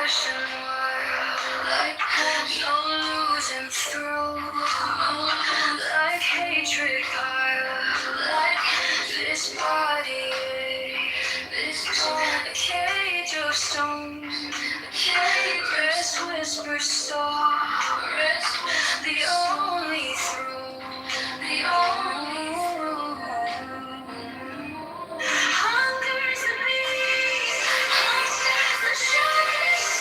passion wild, like no losing through, like hatred piled, like this body, a cage of stone, rest whisper star, the only throne, the only throne. Hunger's the beast, the shark's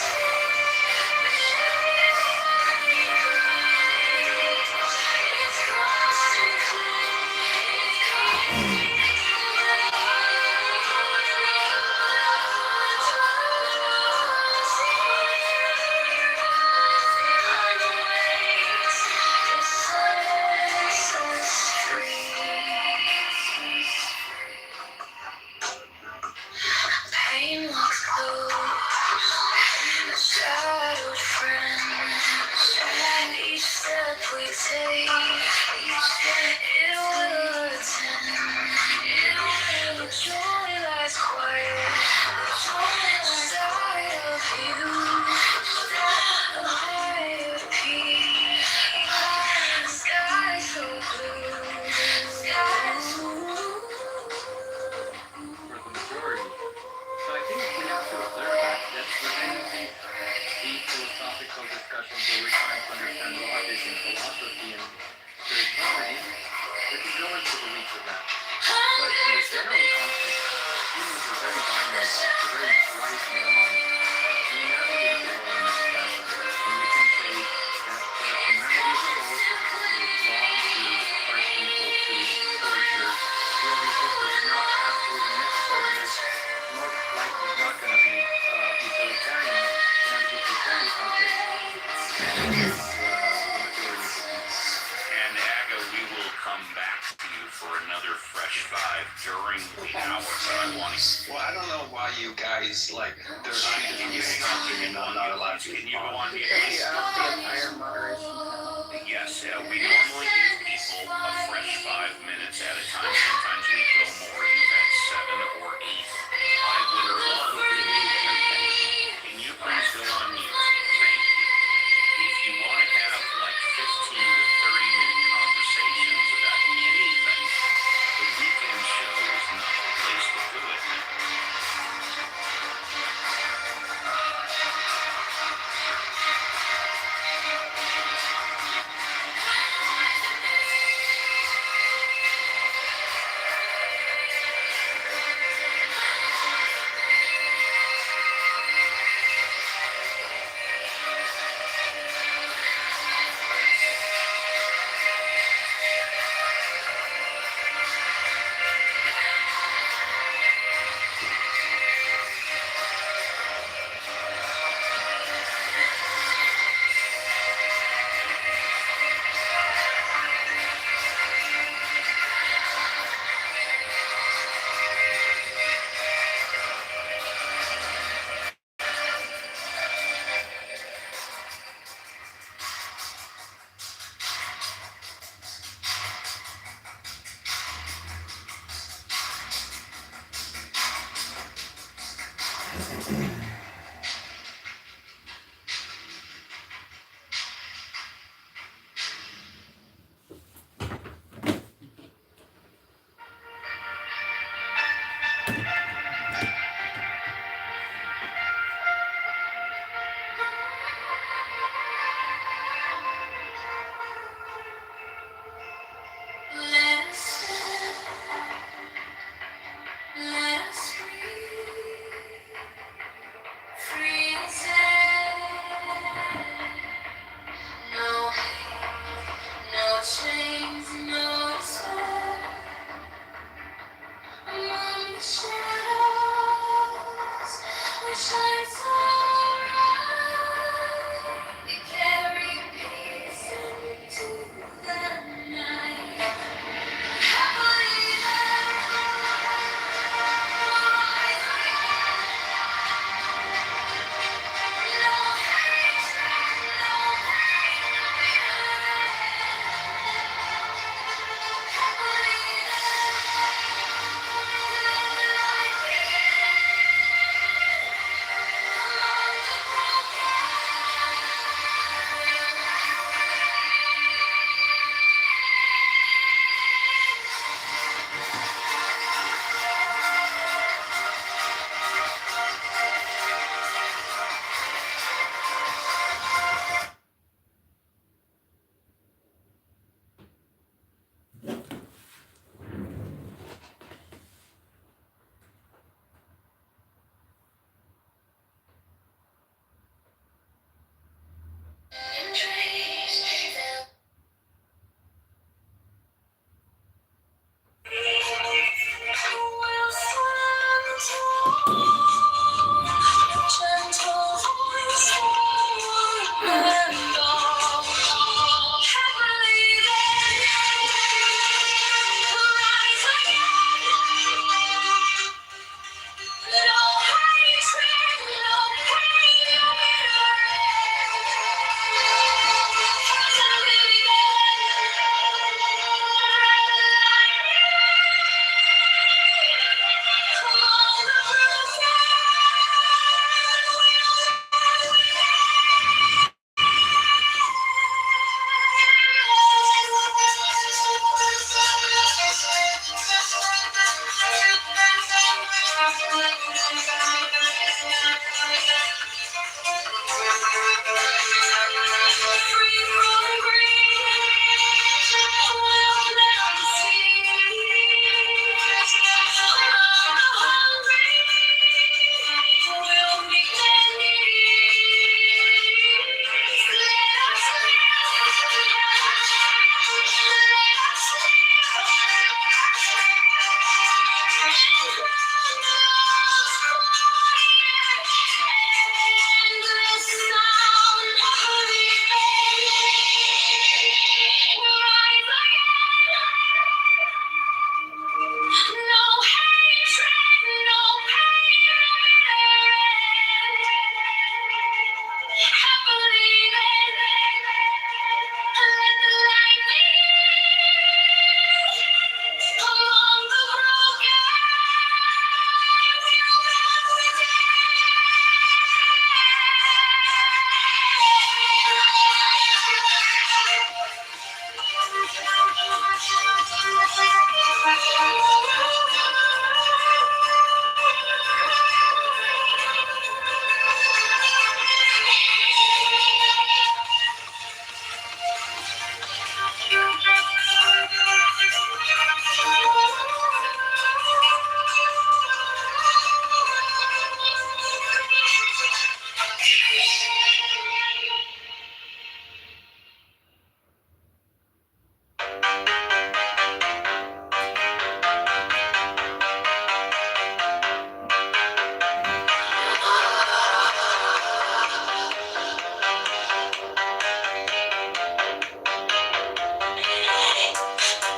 it's pain walks close, shadowed friends, and each step we take, it will attend, the joy lies quiet, side of you, a higher peace, sky so blue, sky so blue. For the majority. So I think we have to observe that within these philosophical discussions where we're trying to understand logic and philosophy and spirituality, we can go into the weeds of that. But in the general context, humans are very binary, they're very right and wrong. We navigate the world in this fashion, and we can say that for humanity as a whole, it is wrong to punish people, to torture, where we think it's not absolutely necessary. There's most likely not going to be utilitarian in a utilitarian context. And it's the majority of the people. And Aga, we will come back to you for another Fresh Five during the hour, but I want to... Well, I don't know why you guys, like, there's treated me something and I'm not allowed to. Can you go on mute? If you ask the entire moderation panel, Yes, we normally give people a fresh 5 minutes at a time. Sometimes we go more. You've had 7 or 8. I would love to hear you. Can you please go on mute? Thank you. If you want to have like 15 to 30-minute conversations about anything, the weekend show is not the place to do it.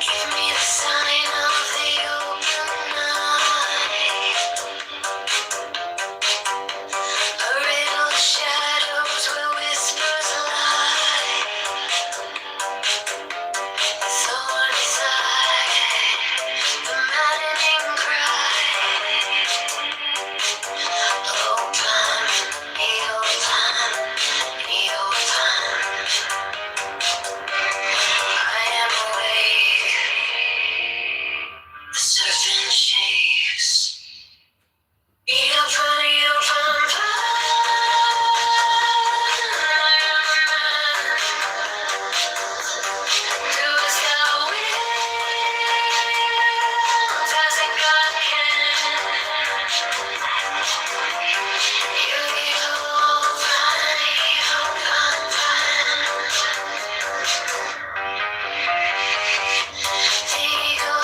Give me the sign of the open night. A riddle of shadows where whispers lie. The thorn inside, the maddening cry. Open, I am awake. The serpent shakes.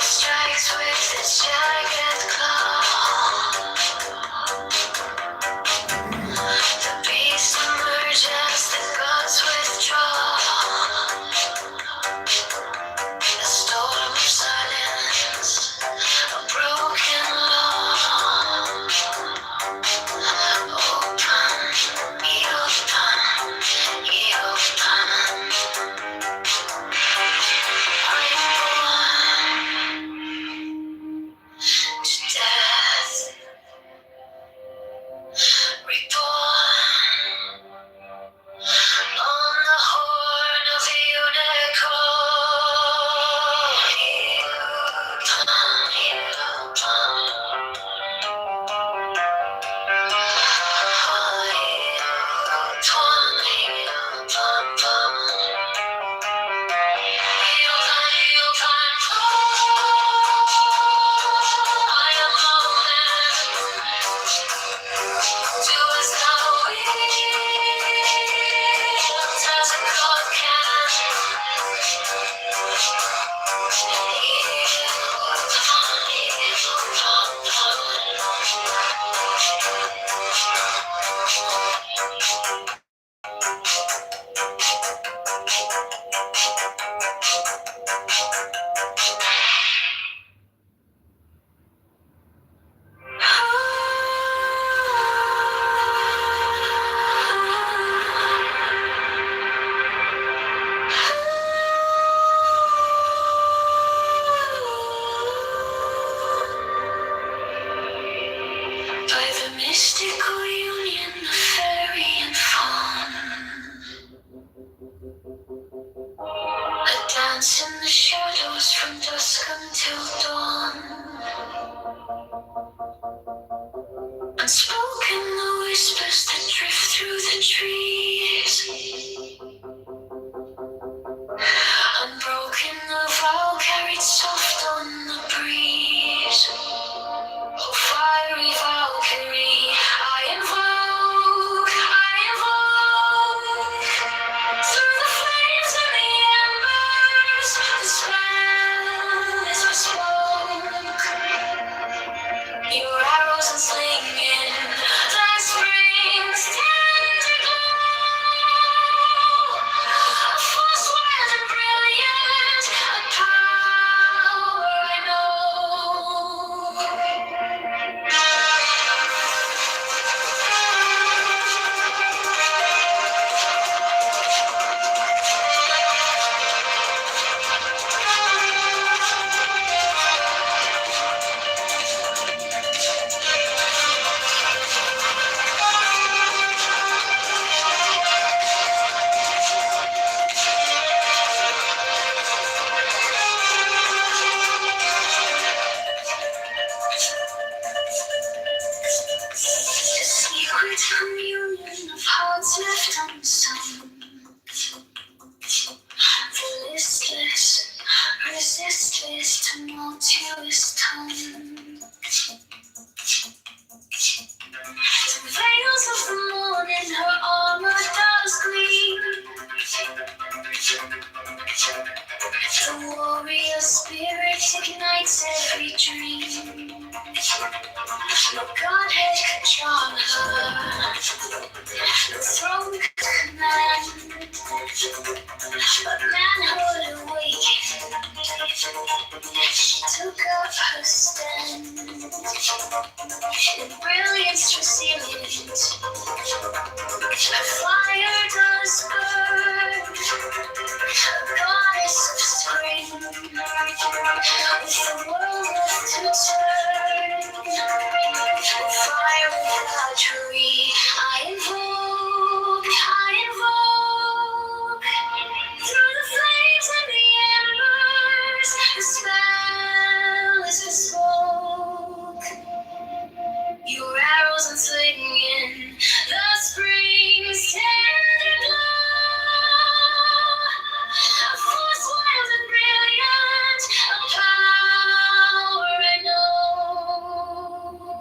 Strikes with its jagged claw. The beast emerges, the gods withdraw. A storm of silence, a broken law. Open, I am born to death, reborn. On the horn of a by the mystical union of fairy and fawn. A dance in the shadows from dusk until dawn. Unspoken the whispers that drift through the trees. Unbroken the vow carried soft on the breeze. Oh, fiery Valkyrie, I invoke. Through the flames and the embers, the spell is bespoke. Your arrows and slinging, the spring's tender glow. A force wild and brilliant, a power I know. A secret communion of hearts left unsown. The listless, resistless, tumultuous tone. The veils of the morning, her arms No Godhead could charm her. No throne could command. But manhood awakened. She took up her stand. In brilliance resilient. Her fire does burn. A goddess of spring. With the world left to turn. Fire without tree, I invoke, through the flames and the embers, the spell is bespoke. Your arrows unslinging, the spring's tender glow, a force wild and brilliant, a power I know.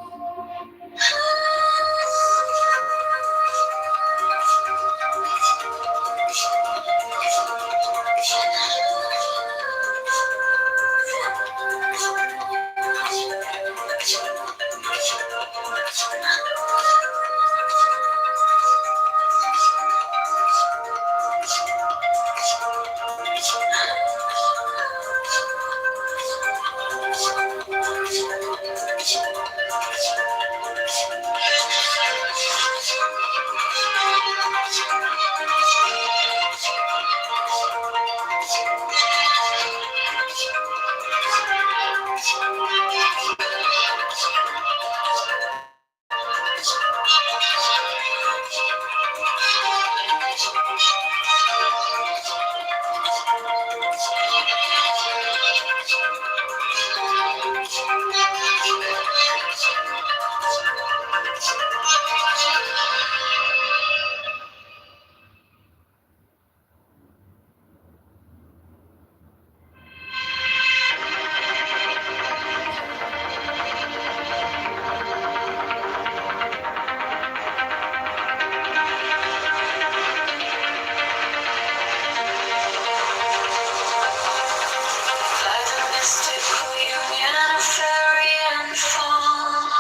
By the mystical union of fairy and fawn,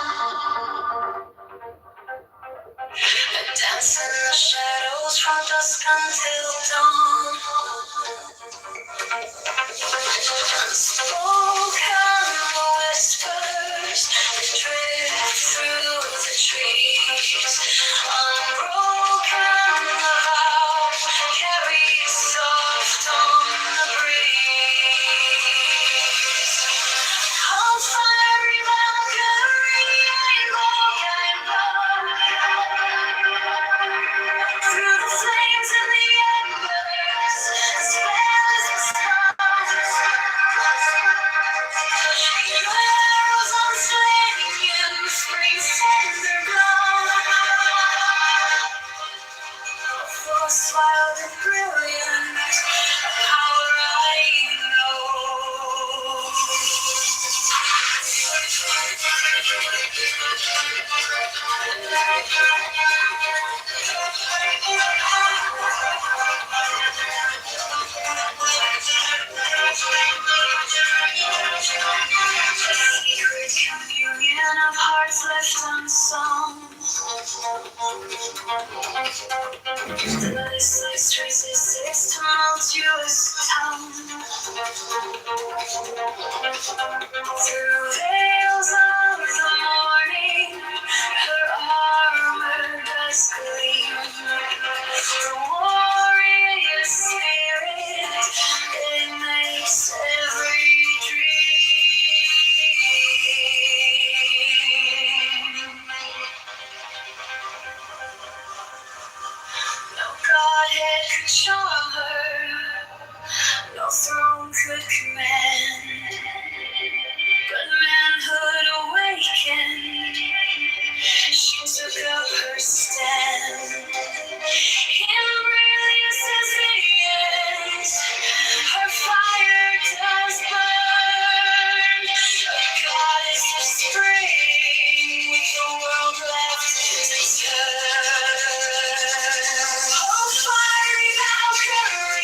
I dance in the shadows from dusk until dawn. Unspoken whispers drift through the trees. Unbroken vow carried soft on the breeze. Oh, fiery Valkyrie, I invoke. Through the flames and the embers, the spell is your arrows on slinging, spring's tender glow. Force wild and brilliant, power I know. Secret communion of hearts left unsung. The listless traces its tumultuous tongue. Through veils of the morning, her armor does gleam. The warrior spirit ignites every dream. No Godhead could charm her, no throne could command, but manhood awakened, she took up her stand. In brilliance as the end, her fire does burn, a goddess of spring, with the world left to turn. Oh, fiery Valkyrie,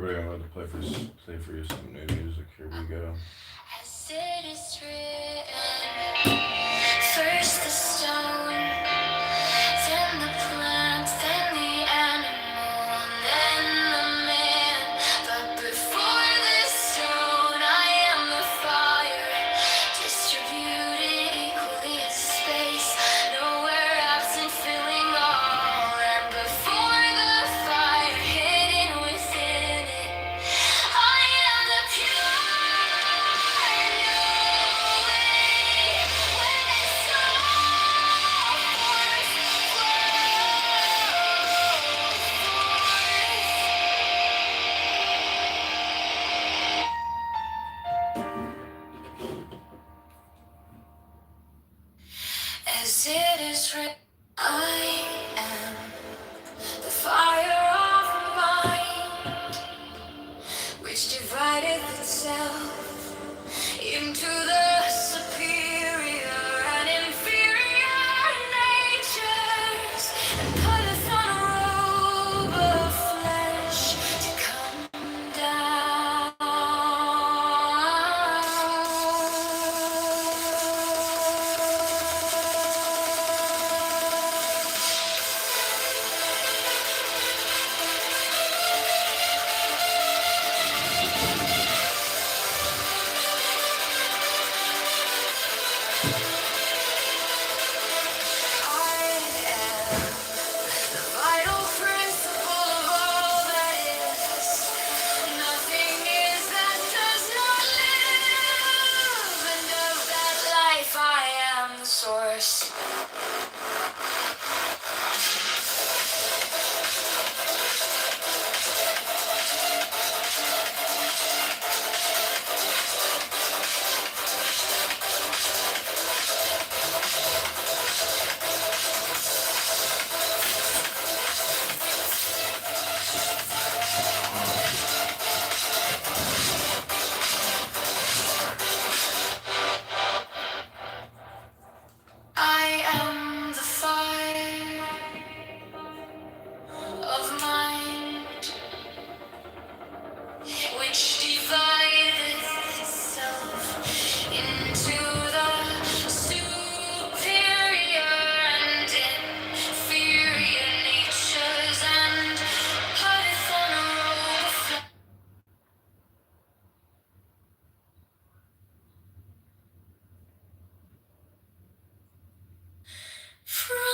everybody, I'm about to play for you some new music. Here we go. As it is written, first the stone, then the plant, then the animal, and then the man. But before the stone, I am the fire, distributed equally as space, nowhere absent, filling all. And before the fire, hidden within it, I am the pure knowing. When it's all as it is written, I am the fire of mind, which divideth itself into the superior and inferior natures, and putteth on a robe of flesh to come down. I am the vital principle of all that is. Nothing is that does not live, and of that life I am the source. I am the fire of mind, which divideth itself into the superior and inferior natures, and putteth on a robe of flesh. From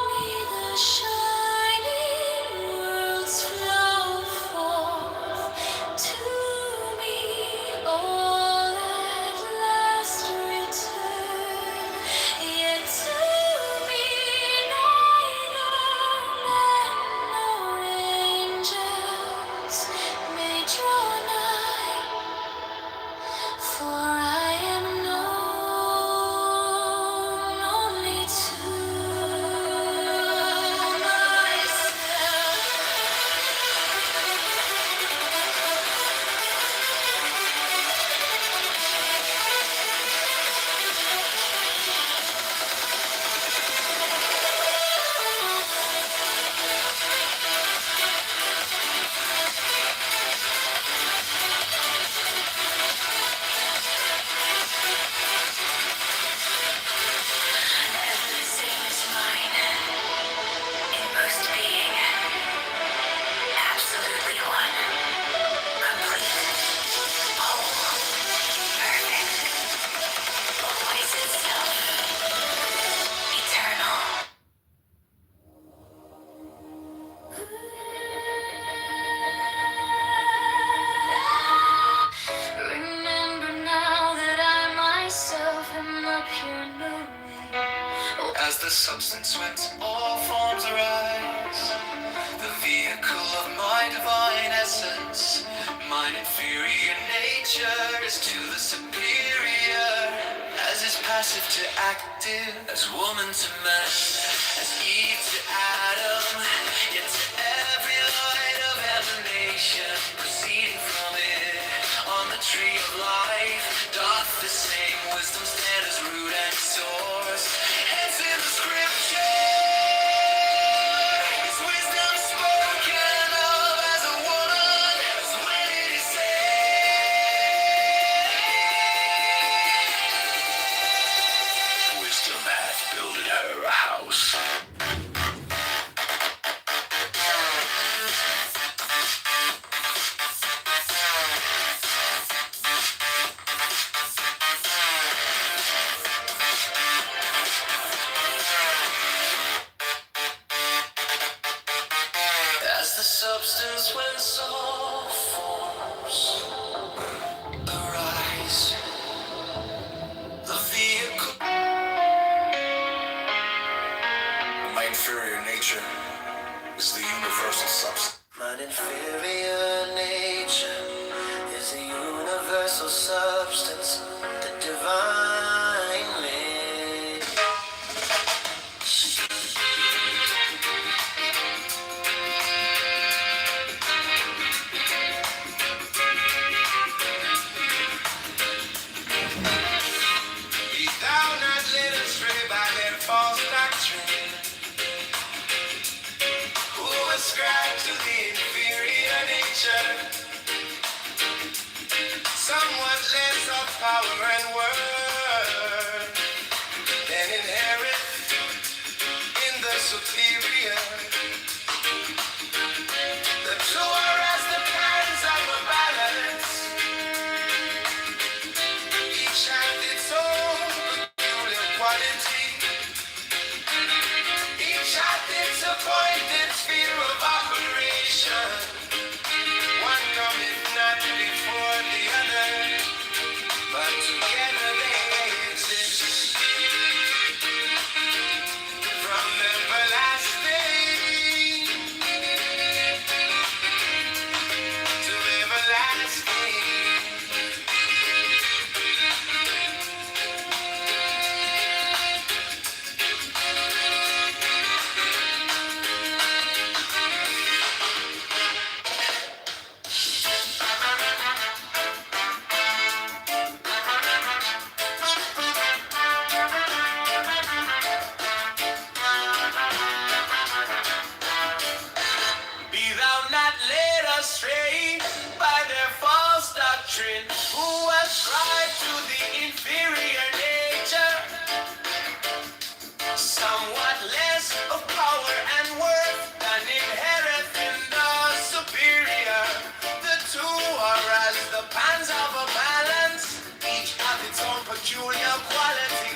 me the shining worlds flow forth, to me all at last return. Yet to me neither men nor angels may draw nigh, for I am known only to Everything is mine, inmost being, absolutely one, complete, whole, perfect, always itself, eternal. Remember now that I myself am the pure knowing. As the substance whence all forms arise, the vehicle of my divine essence, mine inferior nature is to the superior, as is passive to active, as woman to man, as Eve to Adam, yet to every light of emanation proceeding from it, on the tree of life, doth the same wisdom stand as root and source. Hence in the scripture is wisdom spoken of. house. As the substance when soul forms arise, the vehicle. My inferior nature is the universal substance. My inferior nature is the universal substance, the divine made. Be thou not led astray by their false doctrine, who ascribe to the inferior nature somewhat less of power and word than inherent in the superior. The two are as the parents of a balance, each has its own peculiar quality, each has its appointed sphere of operation. One cometh not before the other, but together they exist from everlasting to everlasting. Be thou not led astray by their false doctrine, who ascribe to the inferior nature somewhat less of power and worth than inherent in the superior. The two are as the pans of a balance, each hath its own peculiar quality,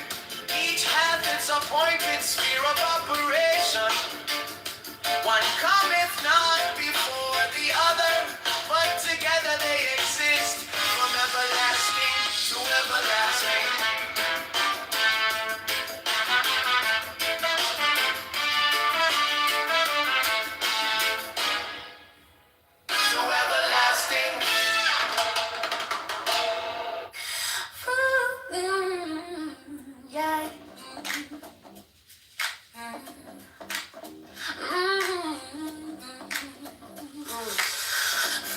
each hath its appointed sphere of operation. One cometh not before the other, but together they exist from everlasting to everlasting. To everlasting. Yeah.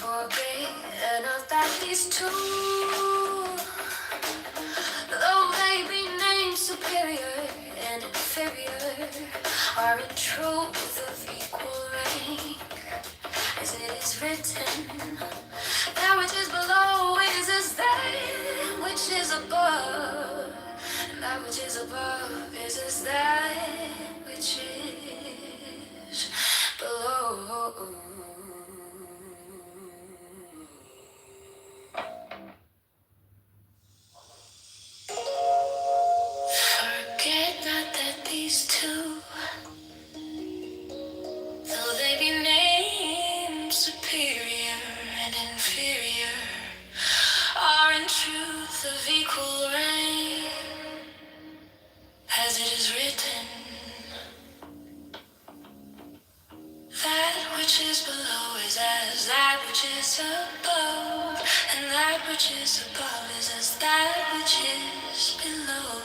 Forget of that these two, though they be named superior and inferior, are in truth of equal rank, as it is written. That which is below is as that which is above, and that which is above is as that which is below. Forget not that these two, though they be named superior and inferior, are in truth of equal rank, as it is written. That which is below is as that which is above, and that which is above is as that which is below.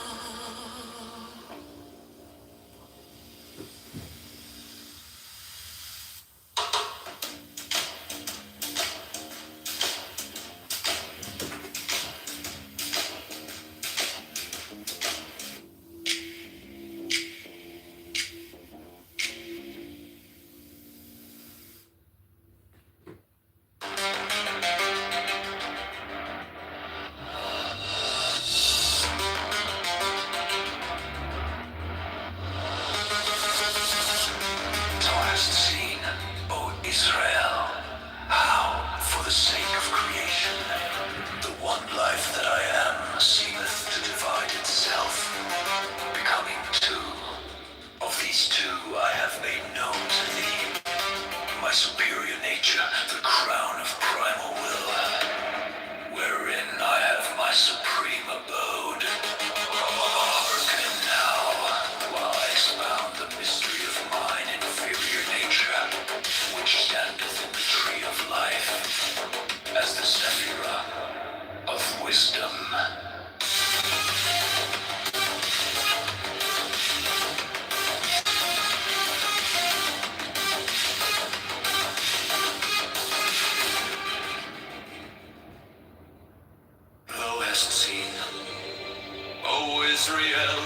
is real.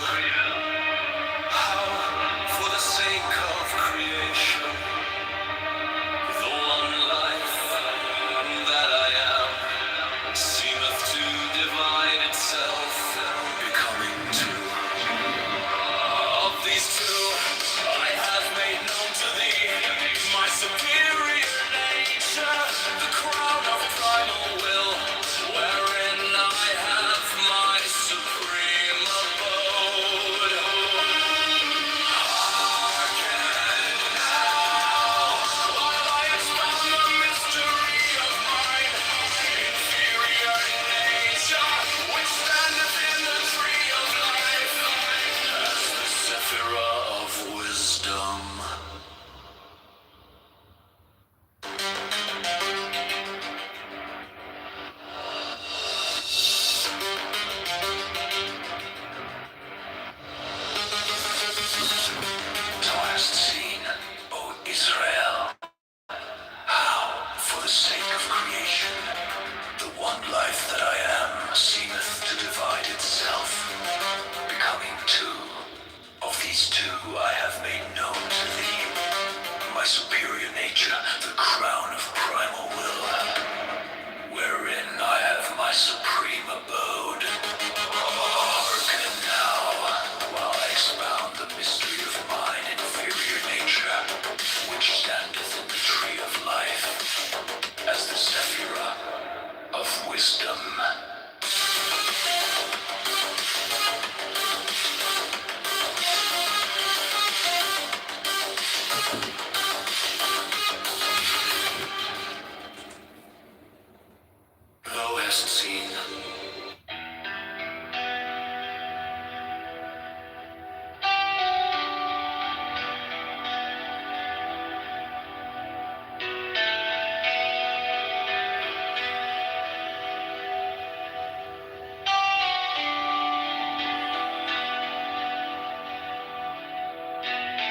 How, for the sake of creation, the one life that I am seemeth to divide itself, becoming two. Of these two, I have made known to thee my superior nature, the crown of primal will, wherein I have my supreme abode. Hearken now, while I expound the mystery of mine inferior nature, which standeth in the tree of life, as the Sephirah of wisdom. Thou hast seen, O Israel, how, for the sake of creation, the one life that I am seemeth to divide itself, becoming two. Of these two I have made known to thee my superior nature, the crown of primal will, wherein I have my supreme abode. Hearken now, while I expound the mystery of mine inferior nature, which standeth in the tree of life, as the Sephirah of wisdom. Thou hast seen.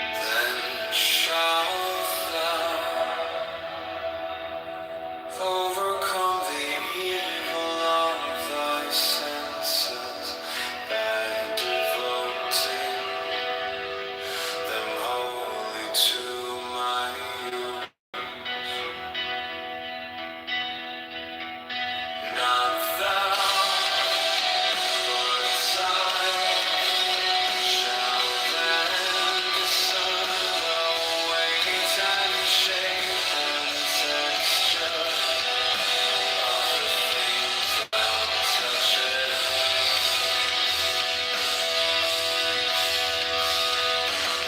Then shalt thou overcome the evil of thy senses, and devoting them wholly to my use. Not thou, but I shall then discern the weight and shape and texture of the things thou touchest.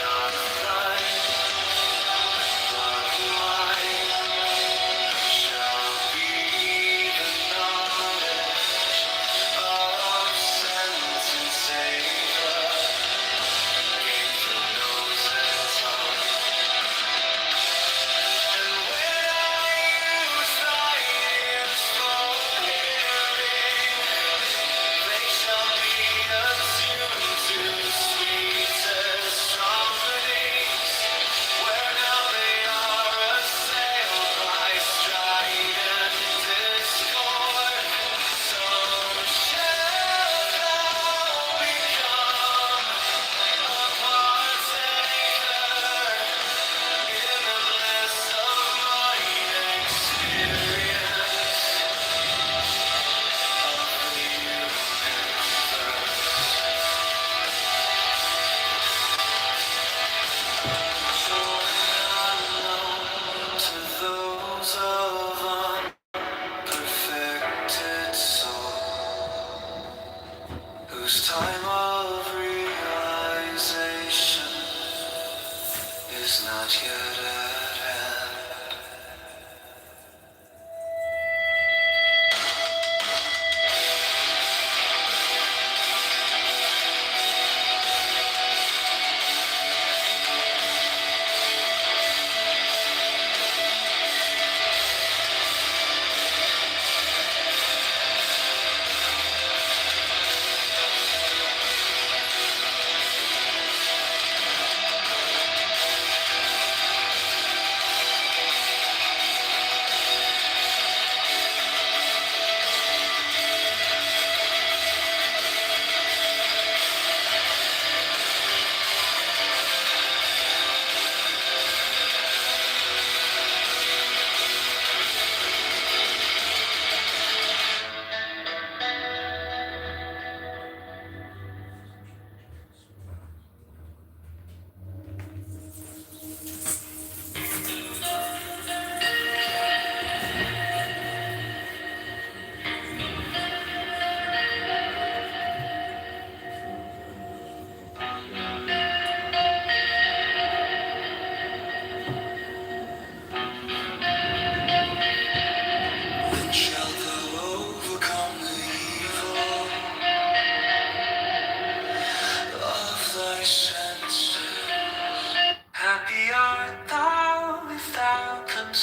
Not thine, but mine shall be the knowledge of sense and savor, gained through nose and tongue. And when I use thy ears for hearing, they shall be attuned to sweetest harmonies, where now they are assailed by strident discord. So shalt thou become a partaker in the bliss of mine experience of the universe. For unknown to those of unperfected soul, whose time of realization is not yet at hand.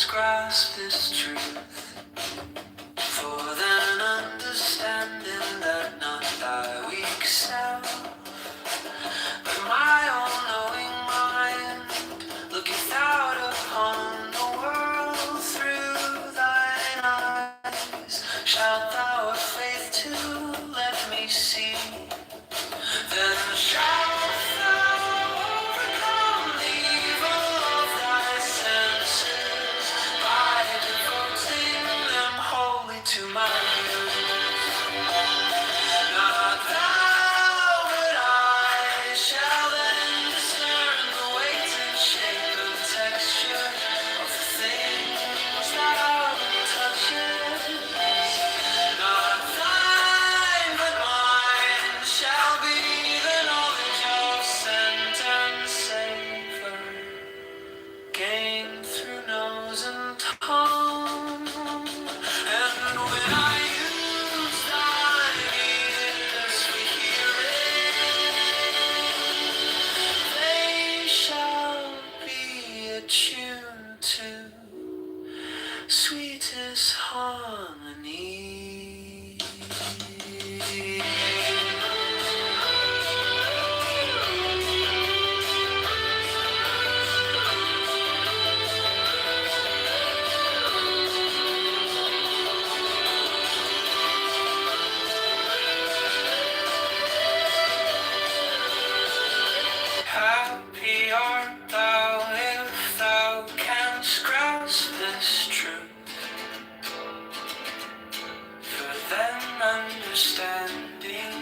canst grasp this truth, for then understanding that not thy weak self, but my all-knowing mind looketh out upon the world through thine eyes. Shalt thou have faith to let me see, then shalt thou overcome the evil of thy senses by devoting them wholly to my use. Not thou, but I shall then discern the weight and shape and texture of the things that are touches. Not thine, but mine shall be the knowledge of scent and savor, gained through nose and tongue. And when I use thine ears for hearing, they shall be attuned to sweetest harmony. Happy art thou if thou canst grasp this truth, for then understanding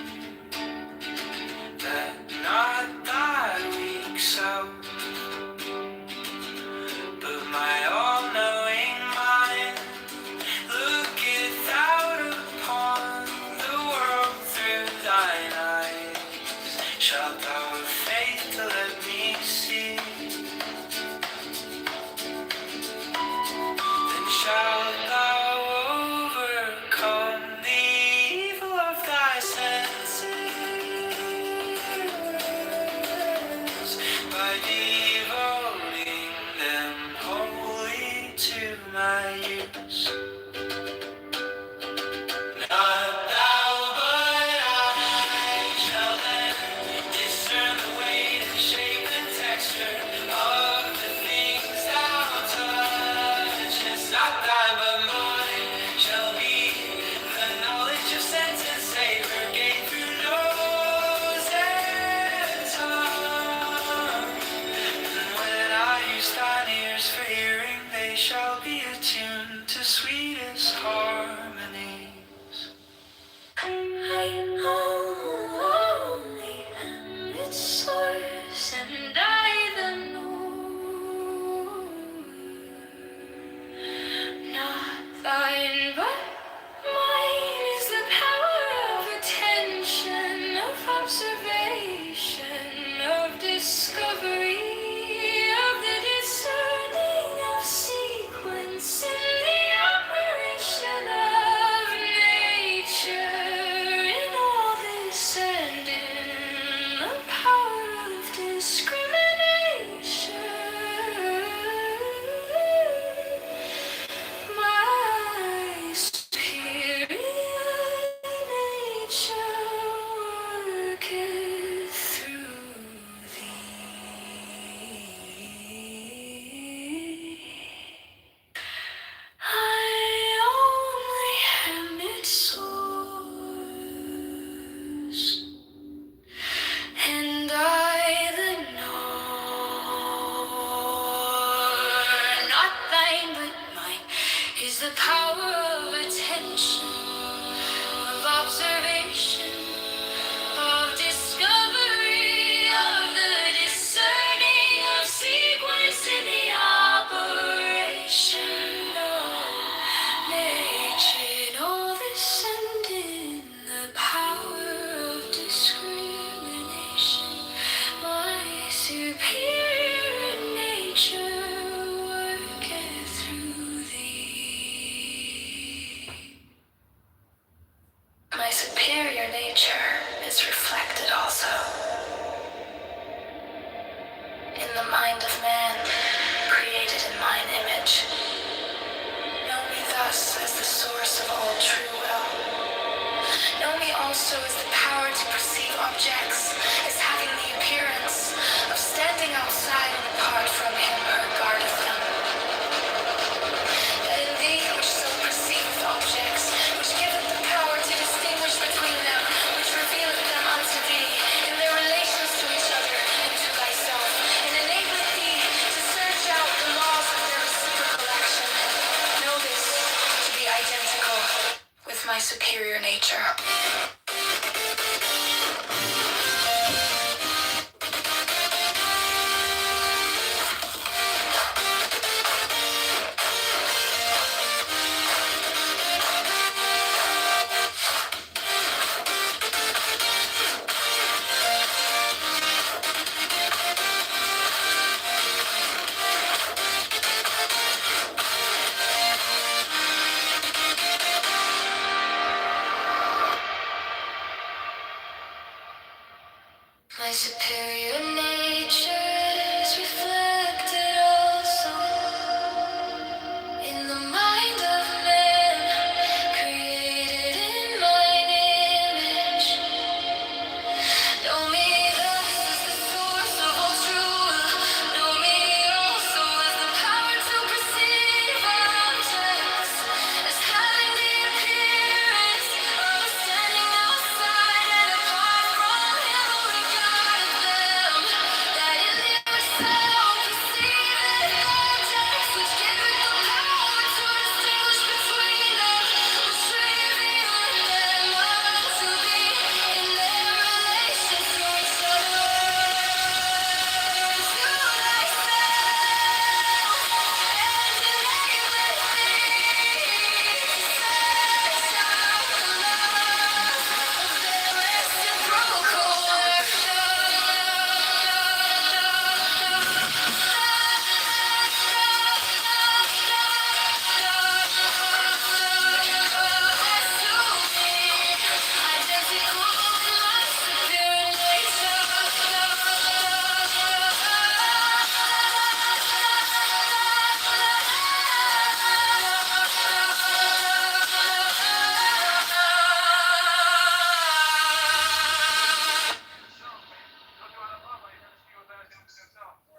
that not thy weak self, but my all-knowing mind looketh out upon the world through thine eyes. Shalt thou have faith to let me see, then shalt thou overcome the evil of thy senses by devoting them wholly to my use. Not thou, but I shall then discern the weight and shape and texture of the things thou touchest. Not thine, but mine shall be the knowledge of sense and savor, gained through nose and tongue. And when I use thine ears for hearing, they shall be attuned to sweetest harmonies. I only am its source, and I the know. Not thine, but mine is the power of attention, of observation, of discovery, of the discerning of sequence in the operation of nature, in all this and in the power of discrimination. My superior nature worketh through thee. I only am its source, and I the knower. Not thine, but mine is the power of attention, of observation, of discovery, of the discerning of sequence in the operation of nature. In all this and in the power of discrimination, my superior nature worketh through thee. My superior nature is reflected also in the mind of man, created in mine image. us as the source of all true will. Know me also as the power to perceive objects, as having the appearance of standing outside and apart from him who regardeth them. That in thee which so perceiveth objects, which giveth the power to distinguish between them, which revealeth them unto thee, in their relations to each other and to thyself, and enableth thee to search out the laws of their reciprocal action. Know this to be identical with my superior nature. My superior nature is reflected also in the mind of man, created in mine image. Know me thus as the source of all truth. Know me also as the power to perceive objects, as having the appearance of standing outside and apart from him who regardeth them. That in the yourself perceiveth objects, which giveth the power to distinguish between them, which revealeth them unto thee in their relations to each other and to thyself, and enableth thee to search out the laws of their reciprocal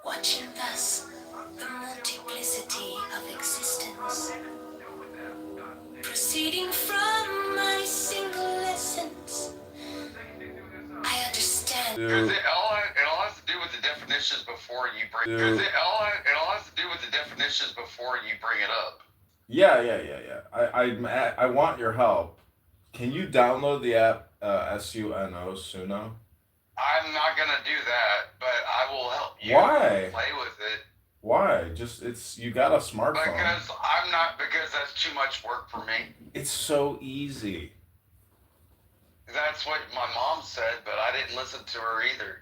Watching thus the multiplicity of existence, proceeding from my single essence, I understand. Because it all has to do with the definitions before you bring. Because it all has to do with the definitions before you bring it up. Yeah. I want your help. Can you download the app Suno? I'm not gonna do that, but I will help you Why? play with it. Why? Just you got a smartphone. Because that's too much work for me. It's so easy. That's what my mom said, but I didn't listen to her either.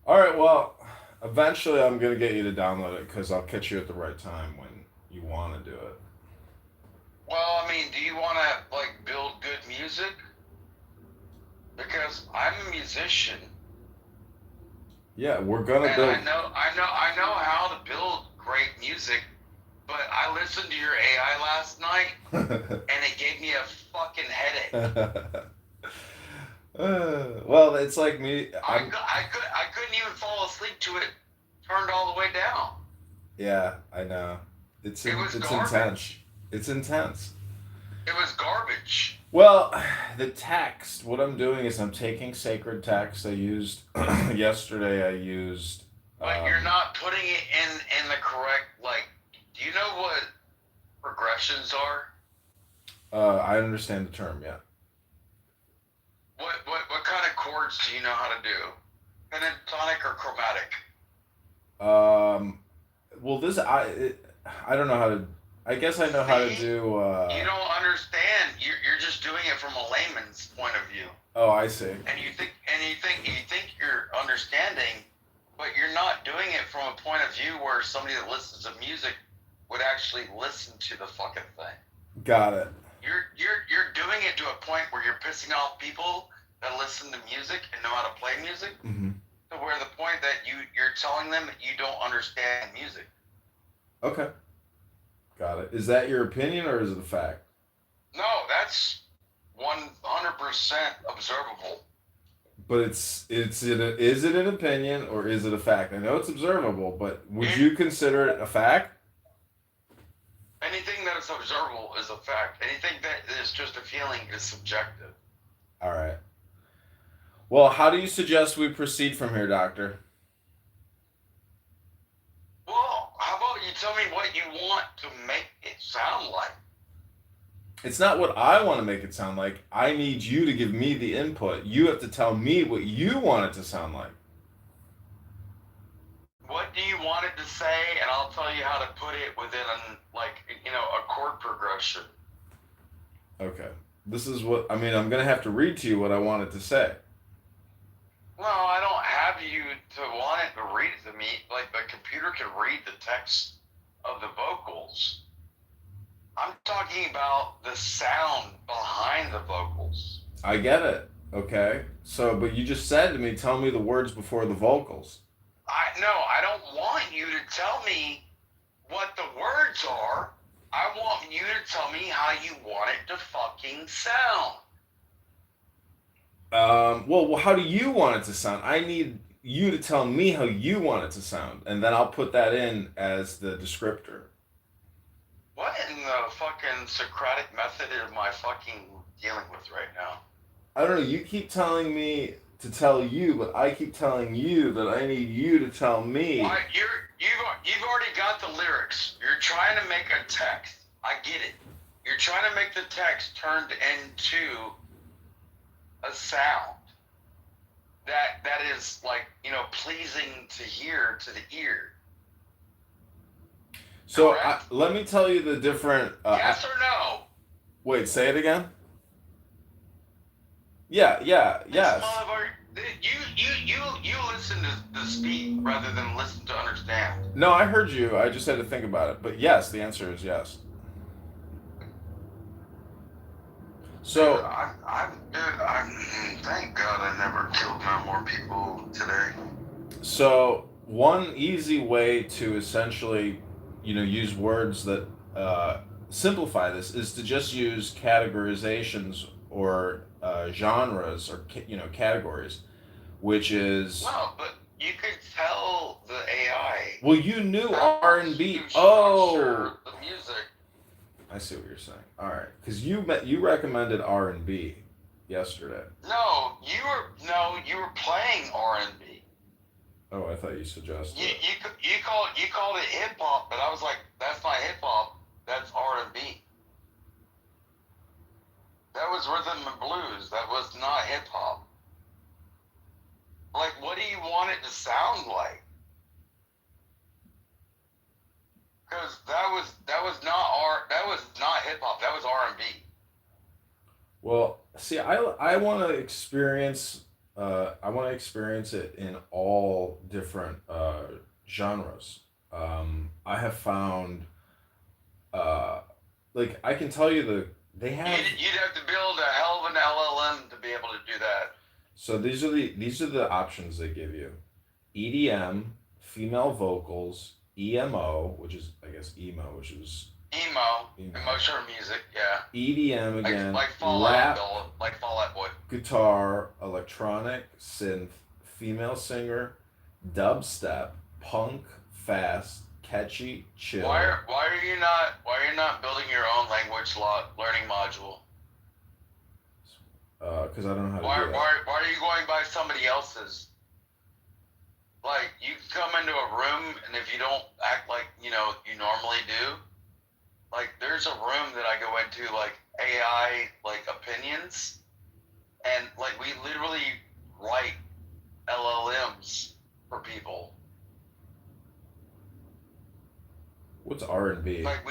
All right, well, eventually I'm gonna get you to download it because I'll catch you at the right time when you want to do it. Well, I mean, do you want to like build good music? Because I'm a musician. Yeah, we're gonna And build. I know how to build great music, but I listened to your AI last night, and it gave me a fucking headache. Well, it's like me. I couldn't even fall asleep to it turned all the way down. Yeah, I know. It's was intense. garbage. It's intense. It was garbage. Well, the text. What I'm doing is I'm taking sacred text. I used yesterday. I used. But you're not putting it in the correct, like, do you know what progressions are? I understand the term. Yeah. What kind of chords do you know how to do? Pentatonic or chromatic? Well, I don't know how to. I guess I know how to do. You don't understand. You're just doing it from a layman's point of view. Oh, I see. And you think you're understanding, but you're not doing it from a point of view where somebody that listens to music would actually listen to the fucking thing. Got it. You're doing it to a point where you're pissing off people that listen to music and know how to play music. Mm-hmm. To where the point that you're telling them that you don't understand music. Okay. Got it. Is that your opinion or is it a fact? No, that's 100% observable. But is it an opinion or is it a fact? I know it's observable, but would you consider it a fact? Anything that is observable is a fact. Anything that is just a feeling is subjective. All right. Well, how do you suggest we proceed from here, Doctor? Well, how about you tell me what you want to make it sound like? It's not what I want to make it sound like. I need you to give me the input. You have to tell me what you want it to sound like. What do you want it to say, and I'll tell you how to put it within a chord progression. Okay. This is what I'm going to have to read to you what I want it to say. No, I don't have you to want it to read it to me. Like the computer can read the text of the vocals. I'm talking about the sound behind the vocals. I get it. Okay. So, but you just said to me, tell me the words before the vocals. I don't want you to tell me what the words are. I want you to tell me how you want it to fucking sound. Well, how do you want it to sound? I need you to tell me how you want it to sound, and then I'll put that in as the descriptor. What in the fucking Socratic method am I fucking dealing with right now? I don't know. You keep telling me to tell you, but I keep telling you that I need you to tell me. Why, you've already got the lyrics. You're trying to make a text. I get it. You're trying to make the text turned into a sound that is pleasing to hear to the ear. So let me tell you the different. Yes or no? Wait, say it again. Yeah, yes. You listen to speak rather than listen to understand. No, I heard you. I just had to think about it. But yes, the answer is yes. So Thank God I never killed no more people today. So one easy way to essentially, use words that simplify this is to just use categorizations or genres or categories, which is. No, but you could tell the AI. Well, you knew R&B. The music. I see what you're saying. All right, because you recommended R&B yesterday. No, you were playing R&B. Oh, I thought you suggested. You called it hip hop, but I was like, that's not hip hop. That's R&B. That was rhythm and blues. That was not hip hop. Like, what do you want it to sound like? Because that was not hip hop. That was R&B. Well, see, I want to experience. I want to experience it in all different genres. I have found, I can tell you they have. You'd have to build a hell of an LLM to be able to do that. So these are the options they give you: EDM, female vocals, EMO, which is I guess emo, which is emo. Emotional music, yeah. EDM again, like Fallout, like Fallout Boy. Guitar, electronic, synth, female singer, dubstep, punk, fast, catchy, chill. Why are you not building your own language learning module? Because I don't know how to do that. Why are you going by somebody else's? Like, you can come into a room, and if you don't act like, you normally do, like, there's a room that I go into, like, AI, like, opinions, and, like, we literally write LLMs for people. What's R&B? Like,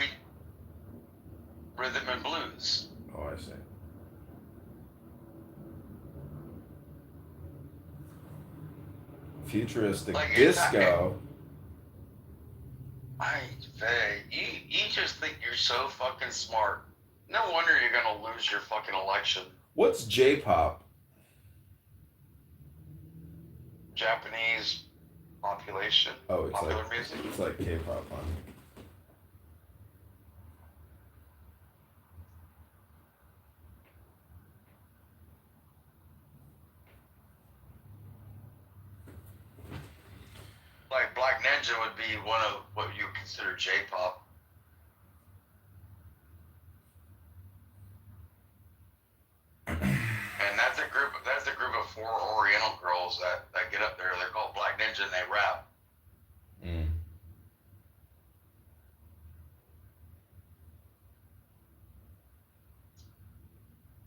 rhythm and blues. Oh, I see. Futuristic like disco. You just think you're so fucking smart. No wonder you're gonna lose your fucking election. What's J-pop? Japanese population. Oh, it's popular like music. it's like K-pop, huh? Black Ninja would be one of what you would consider J-pop. And that's a group. That's a group of 4 Oriental girls that get up there. They're called Black Ninja, and they rap. Mm.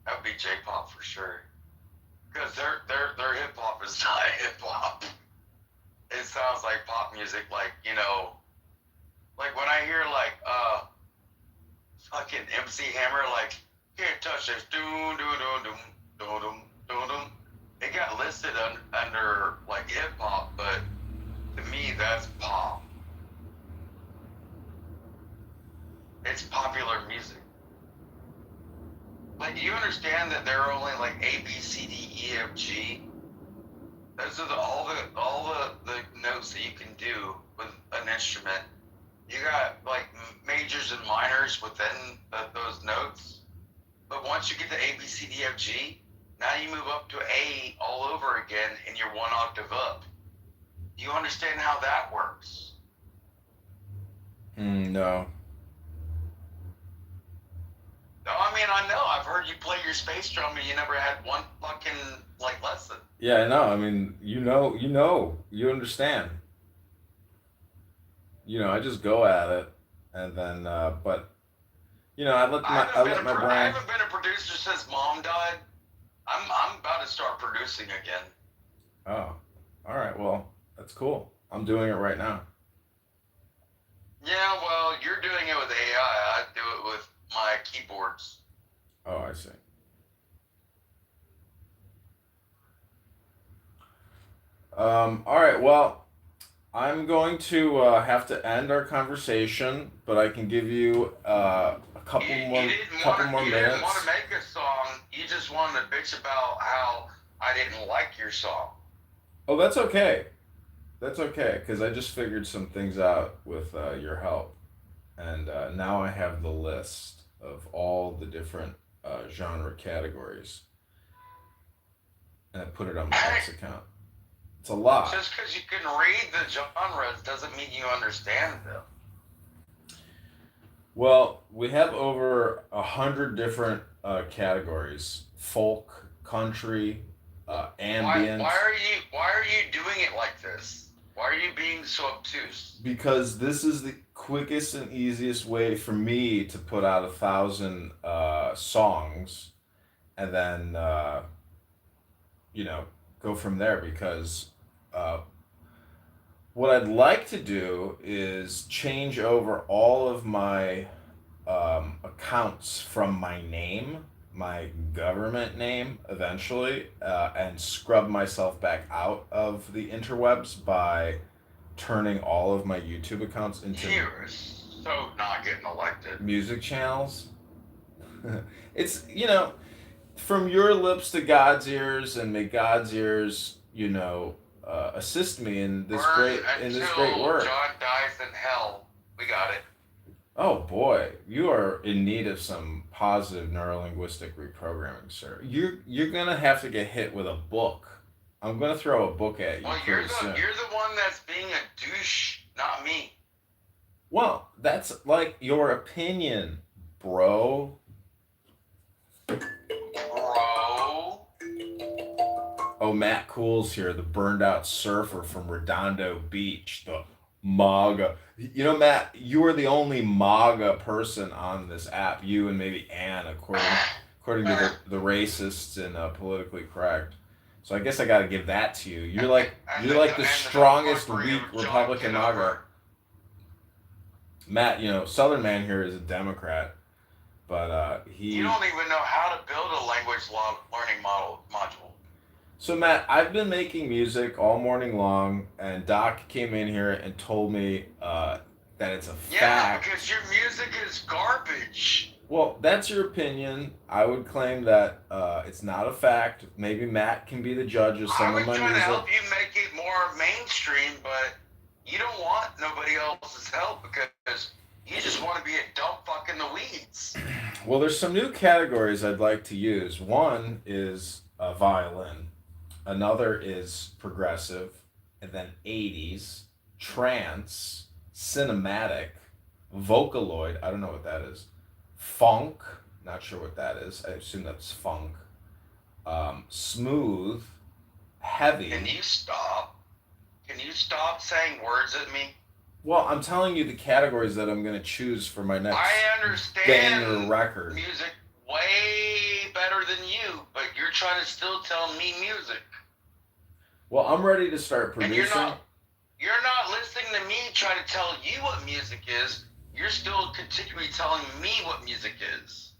That would be J-pop for sure. Because their hip hop is not hip hop. It sounds like pop music, like like when I hear like fucking MC Hammer, like can't touch this, doom doom doom doom doom doom doom doom. It got listed under like hip hop, but to me that's pop. It's popular music. Like, do you understand that there are only like A, B, C, D, E, F, G? Those are all the notes that you can do with an instrument. You got like majors and minors within those notes. But once you get to A, B, C, D, F, G, now you move up to A all over again, and you're 1 octave up. Do you understand how that works? No. No, I mean, I know. I've heard you play your space drum, and you never had one fucking like lesson. Yeah, I know. I mean, you understand. I just go at it, and then, but I let my I brain. haven't been a producer since Mom died. I'm about to start producing again. Oh, all right. Well, that's cool. I'm doing it right now. Yeah, well, you're doing it with AI. I do it with my keyboards. Oh, I see. All right. Well, I'm going to have to end our conversation, but I can give you a couple You more didn't couple want more to. You didn't want minutes. to make a song. You just wanted to bitch about how I didn't like your song. Oh, that's okay. That's okay, because I just figured some things out with your help, and now I have the list of all the different genre categories, and I put it on my X account. It's a lot. Just because you can read the genres doesn't mean you understand them. Well, we have over 100 different categories: folk, country, ambient. Why are you doing it like this? Why are you being so obtuse? Because this is the quickest and easiest way for me to put out 1,000 songs, and then go from there. Because uh, what I'd like to do is change over all of my accounts from my name, my government name, eventually, and scrub myself back out of the interwebs by turning all of my YouTube accounts into You're so not getting elected. music channels. It's, from your lips to God's ears, and may God's ears, assist me in this great work. John dies in hell. We got it. Oh boy, you are in need of some positive neurolinguistic reprogramming, sir. You're gonna have to get hit with a book. I'm gonna throw a book at you Well, pretty soon. you're the one that's being a douche, not me. Well, that's like your opinion, bro. Bro. Oh, Matt Cool's here, the burned out surfer from Redondo Beach, the MAGA. Matt, you are the only MAGA person on this app. You and maybe Ann, according to the racists and politically correct. So I guess I got to give that to you. You're like the strongest weak Republican MAGA. Matt, Southern Man here is a Democrat, but he. You don't even know how to build a language learning module. So Matt, I've been making music all morning long, and Doc came in here and told me that it's a fact. Yeah, because your music is garbage. Well, that's your opinion. I would claim that it's not a fact. Maybe Matt can be the judge of some of my music. I would try to help you make it more mainstream, but you don't want nobody else's help because you just want to be a dumb fuck in the weeds. Well, there's some new categories I'd like to use. One is violin. Another is progressive, and then 80s, trance, cinematic, vocaloid, I don't know what that is, funk, not sure what that is, I assume that's funk, smooth, heavy. Can you stop? Can you stop saying words at me? Well, I'm telling you the categories that I'm going to choose for my next I understand banger record. music way better than you, but you're trying to still tell me music. Well, I'm ready to start And producing. you're not listening to me try to tell you what music is. You're still continually telling me what music is.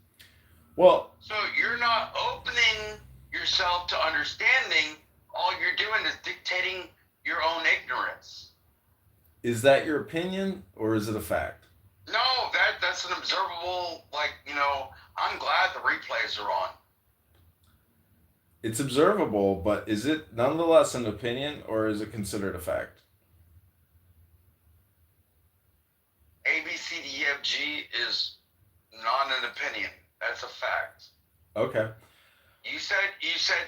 Well, So you're not opening yourself to understanding. All you're doing is dictating your own ignorance. is that your opinion or is it a fact? No, that's an observable, I'm glad the replays are on. It's observable, but is it nonetheless an opinion or is it considered a fact? A, B, C, D, E, F, G is not an opinion. That's a fact. Okay. You said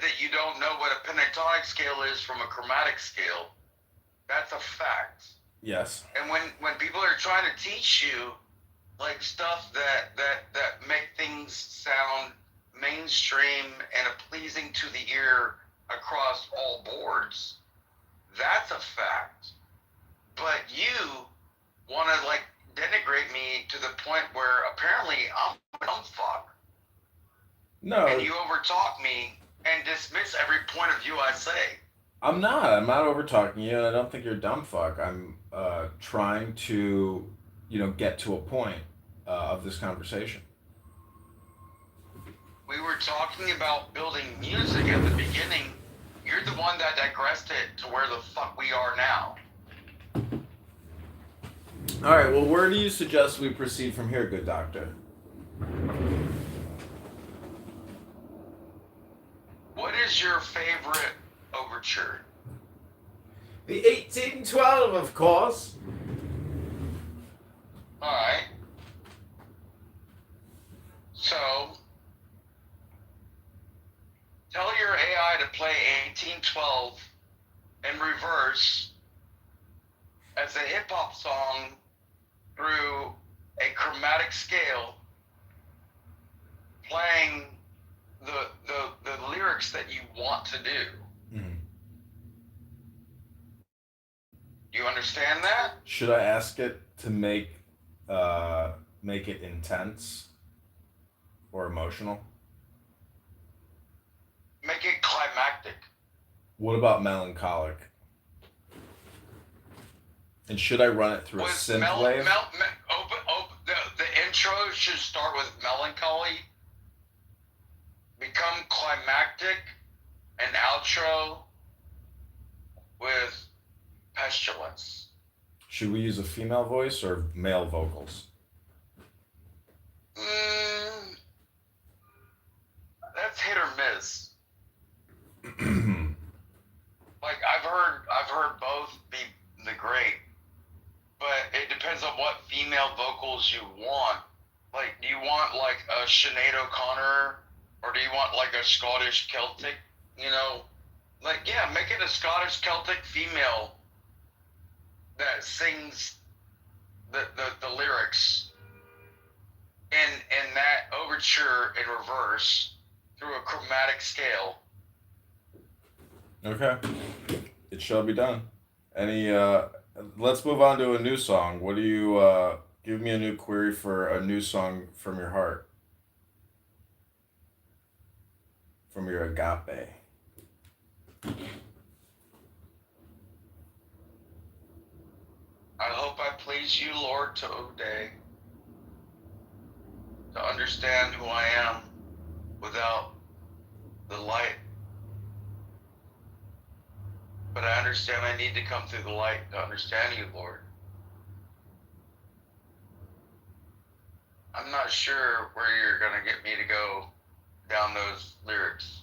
that you don't know what a pentatonic scale is from a chromatic scale. That's a fact. Yes. And when people are trying to teach you like stuff that make things sound mainstream and pleasing to the ear across all boards, that's a fact. But you want to denigrate me to the point where apparently I'm a dumb fuck. No. And you overtalk me and dismiss every point of view I say. I'm not over talking you, and I don't think you're a dumb fuck. I'm trying to, get to a point of this conversation. We were talking about building music at the beginning. You're the one that digressed it to where the fuck we are now. All right, well, where do you suggest we proceed from here, good doctor? What is your favorite overture? The 1812, of course. Alright. So, tell your AI to play 1812 in reverse as a hip-hop song through a chromatic scale, playing the lyrics that you want to do. Mm. You understand that? Should I ask it to make it intense or emotional? Make it climactic. What about melancholic? And should I run it through a synth wave? The intro should start with melancholy, become climactic, and outro with pestilence. Should we use a female voice or male vocals? That's hit or miss. Like I've heard both be the great, but it depends on what female vocals you want. Like, do you want like a Sinead O'Connor, or do you want like a Scottish Celtic? Make it a Scottish Celtic female that sings the lyrics in that overture in reverse through a chromatic scale. Okay. It shall be done. Let's move on to a new song. What do you, give me a new query for a new song from your heart? From your agape. I hope I please you, Lord, today, to understand who I am without the light. But I understand I need to come through the light to understand you, Lord. I'm not sure where you're going to get me to go down those lyrics.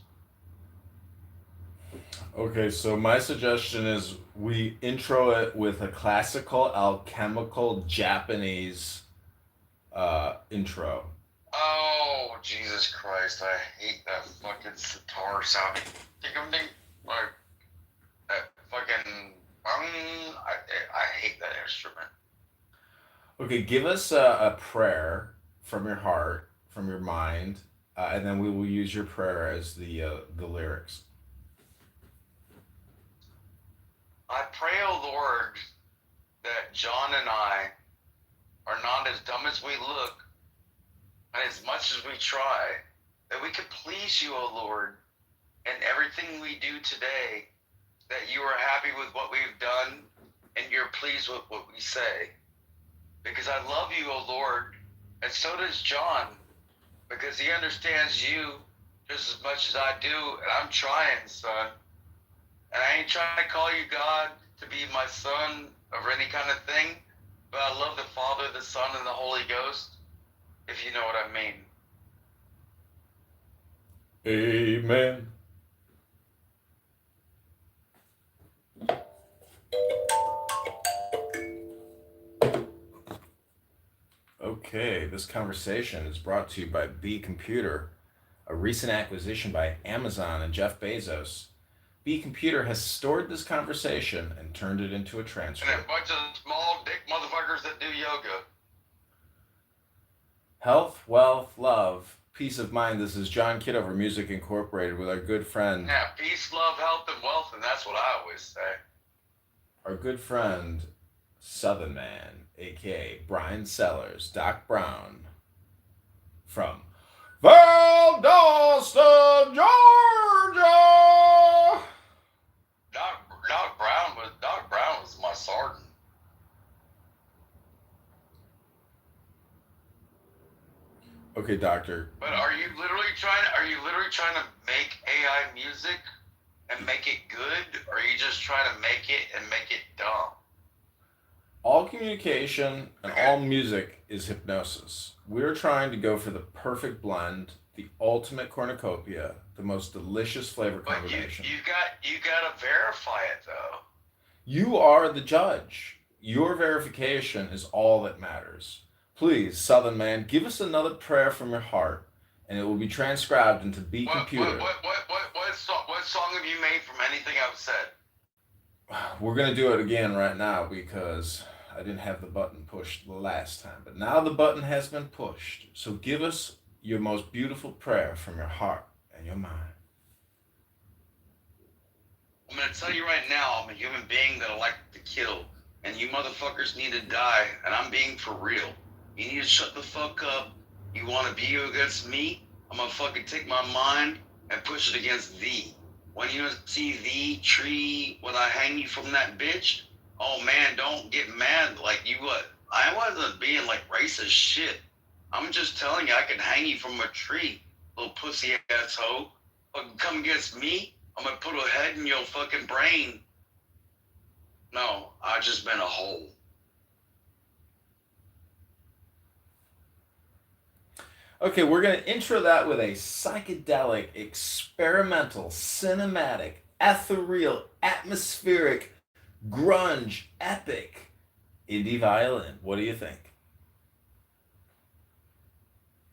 Okay, so my suggestion is we intro it with a classical alchemical Japanese intro. Oh, Jesus Christ, I hate that fucking sitar sound. Like, that fucking I hate that instrument. Okay, give us a prayer from your heart, from your mind, and then we will use your prayer as the lyrics. I pray, O Lord, that John and I are not as dumb as we look, and as much as we try, that we could please you, O Lord, in everything we do today, that you are happy with what we've done, and you're pleased with what we say. Because I love you, O Lord, and so does John, because he understands you just as much as I do, and I'm trying, son. And I ain't trying to call you God to be my son or any kind of thing, but I love the Father, the Son, and the Holy Ghost, if you know what I mean. Amen. Okay, this conversation is brought to you by B Computer, a recent acquisition by Amazon and Jeff Bezos. B Computer has stored this conversation and turned it into a And a transcript. bunch of small dick motherfuckers that do yoga. Health, wealth, love, peace of mind. This is John Kitover, Music Incorporated, with our good friend, Yeah, peace, love, health, and wealth, and that's what I always say. Southern Man, aka Brian Sellers, Doc Brown, from Valdosta, Georgia. Doc Brown was my sergeant. Okay, Doctor. But are you literally trying to make AI music and make it good, or are you just trying to make it and make it dumb? All communication and Okay. all music is hypnosis. We're trying to go for the perfect blend, the ultimate cornucopia, the most delicious flavor But combination. you gotta verify it though. You are the judge. Your verification is all that matters. Please, Southern Man, give us another prayer from your heart, and it will be transcribed into B Computer. What song have you made from anything I've said? We're gonna do it again right now because I didn't have the button pushed the last time, but now the button has been pushed. So give us your most beautiful prayer from your heart and your mind. I'm gonna tell you right now, I'm a human being that I like to kill, and you motherfuckers need to die, and I'm being for real. You need to shut the fuck up. You wanna be against me? I'm gonna fucking take my mind and push it against thee. When you see thee tree, when I hang you from that bitch, oh man, don't get mad like you what? I wasn't being like racist shit. I'm just telling you I can hang you from a tree, little pussy ass hoe. Fucking come against me, I'm gonna put a head in your fucking brain. No, I just been a hole. Okay, we're going to intro that with a psychedelic, experimental, cinematic, ethereal, atmospheric, grunge, epic indie violin. What do you think?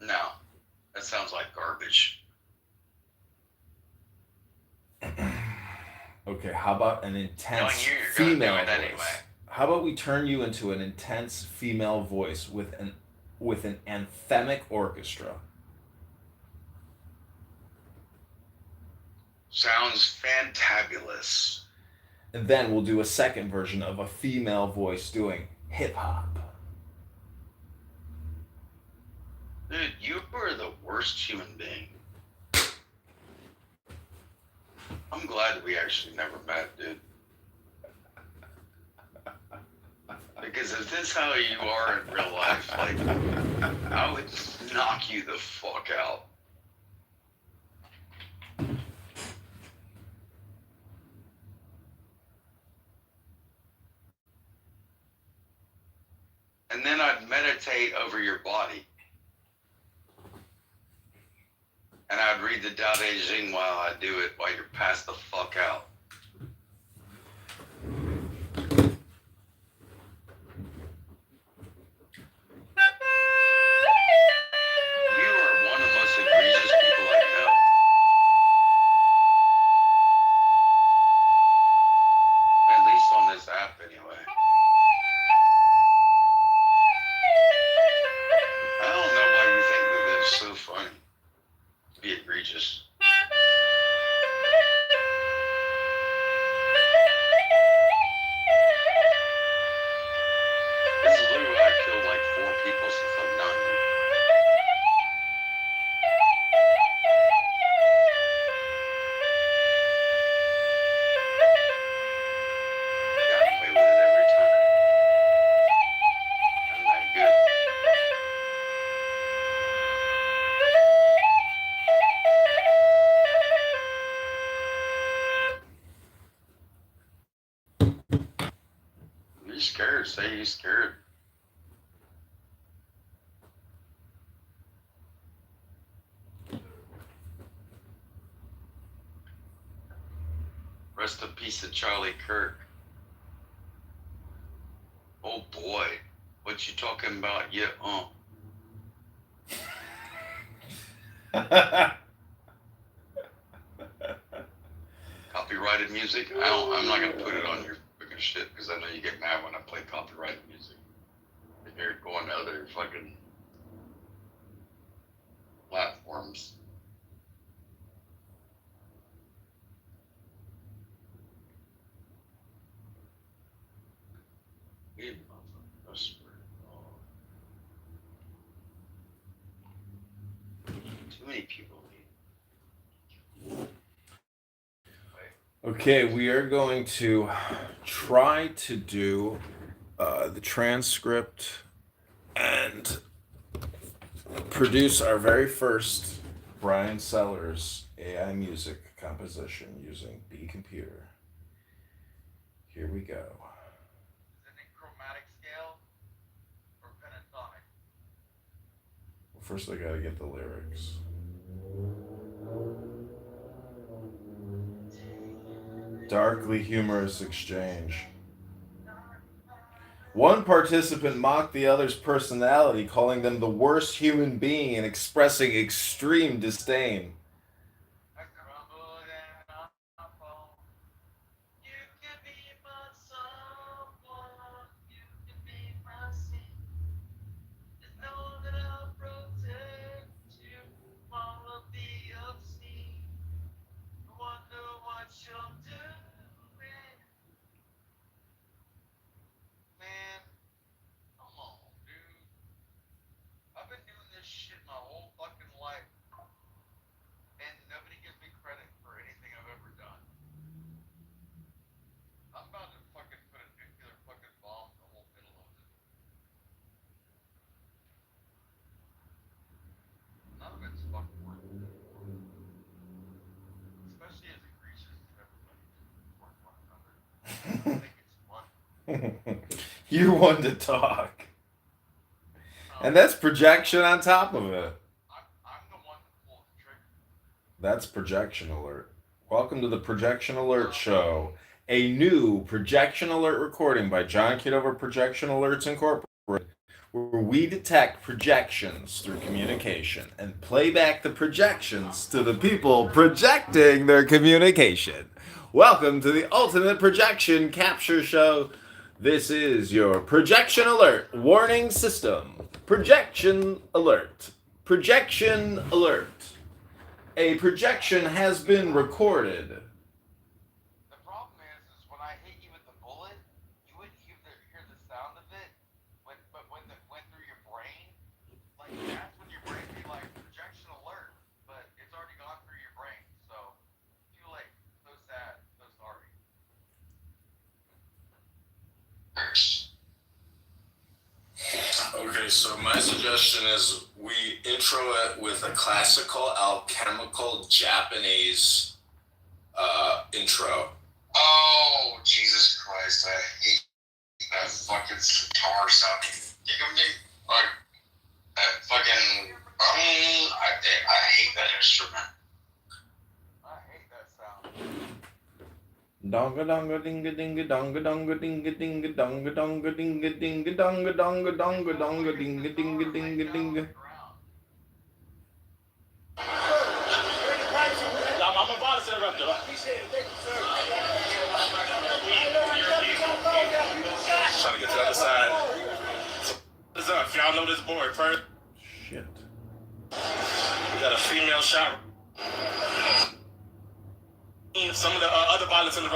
No, that sounds like garbage. Okay, how about an intense Knowing you, you're female gonna do voice? it anyway. How about we turn you into an intense female voice with an anthemic orchestra? Sounds fantabulous. And then we'll do a second version of a female voice doing hip hop. Dude, you are the worst human being. I'm glad we actually never met, dude. Because if this is how you are in real life, like, I would knock you the fuck out. And then I'd meditate over your body. And I'd read the Tao Te Ching while I do it, while you're passed the fuck out. You are one of the most egregious people I know. At least on this Blue, I killed like 4 people since I've known you. Got away with it every time. I'm that good. You're scared. Say you're scared. Rest in peace to Charlie Kirk. Oh boy, what you talking about? Yeah, copyrighted music. I'm not gonna put it on your fucking shit because I know you get mad when I play copyrighted music. If you're going to other fucking platforms. We motherfucker, I swear to God. Too many people. Okay, we are going to try to do the transcript and produce our very first Brian Sellers AI music composition using B Computer. Here we go. Is it in chromatic scale or pentatonic? Well, first I gotta get the lyrics. Darkly humorous exchange. One participant mocked the other's personality, calling them the worst human being and expressing extreme disdain. Man, come on, dude. I've been doing this shit my whole fucking life, and nobody gives me credit for anything I've ever done. I'm about to fucking put a nuclear fucking bomb in the whole middle of it. None of it's fucking working. Especially as it reaches to everybody to support one another. I think it's fun. You're one to talk. And that's projection on top of it. I'm the one that pulls the trigger. That's projection alert. Welcome to the Projection Alert Show, a new projection alert recording by John Kitover Projection Alerts Incorporated, where we detect projections through communication and play back the projections to the people projecting their communication. Welcome to the Ultimate Projection Capture Show. This is your Projection Alert warning system. Projection Alert. Projection Alert. A projection has been recorded. The problem is when I hit you with the bullet, you wouldn't hear the sound of it, but when it went through your brain, like that's when your brain be like projection alert, but it's already gone through your brain, so too late. So sad, so sorry. Okay, so my suggestion is we intro it with a classical alchemical Japanese intro. Oh, Jesus Christ, I hate that fucking guitar sound. Like, that fucking, I hate that instrument. I hate that sound. Donga donga dinga dinga donga donga dinga dinga donga donga dinga dinga donga donga donga donga dinga dinga dinga dinga. I'm about to interrupt you. Trying to get to the other side. What's up? If y'all know this board first. Shit. We got a female shot. Some of the other violence in the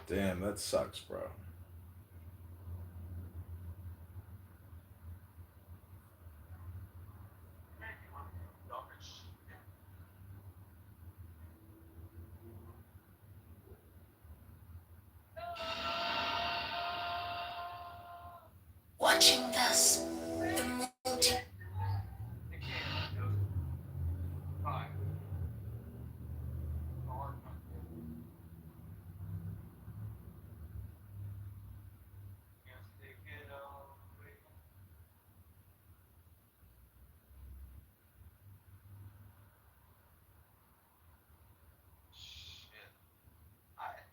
Damn, that sucks, bro. Watching thus the multi. Shit.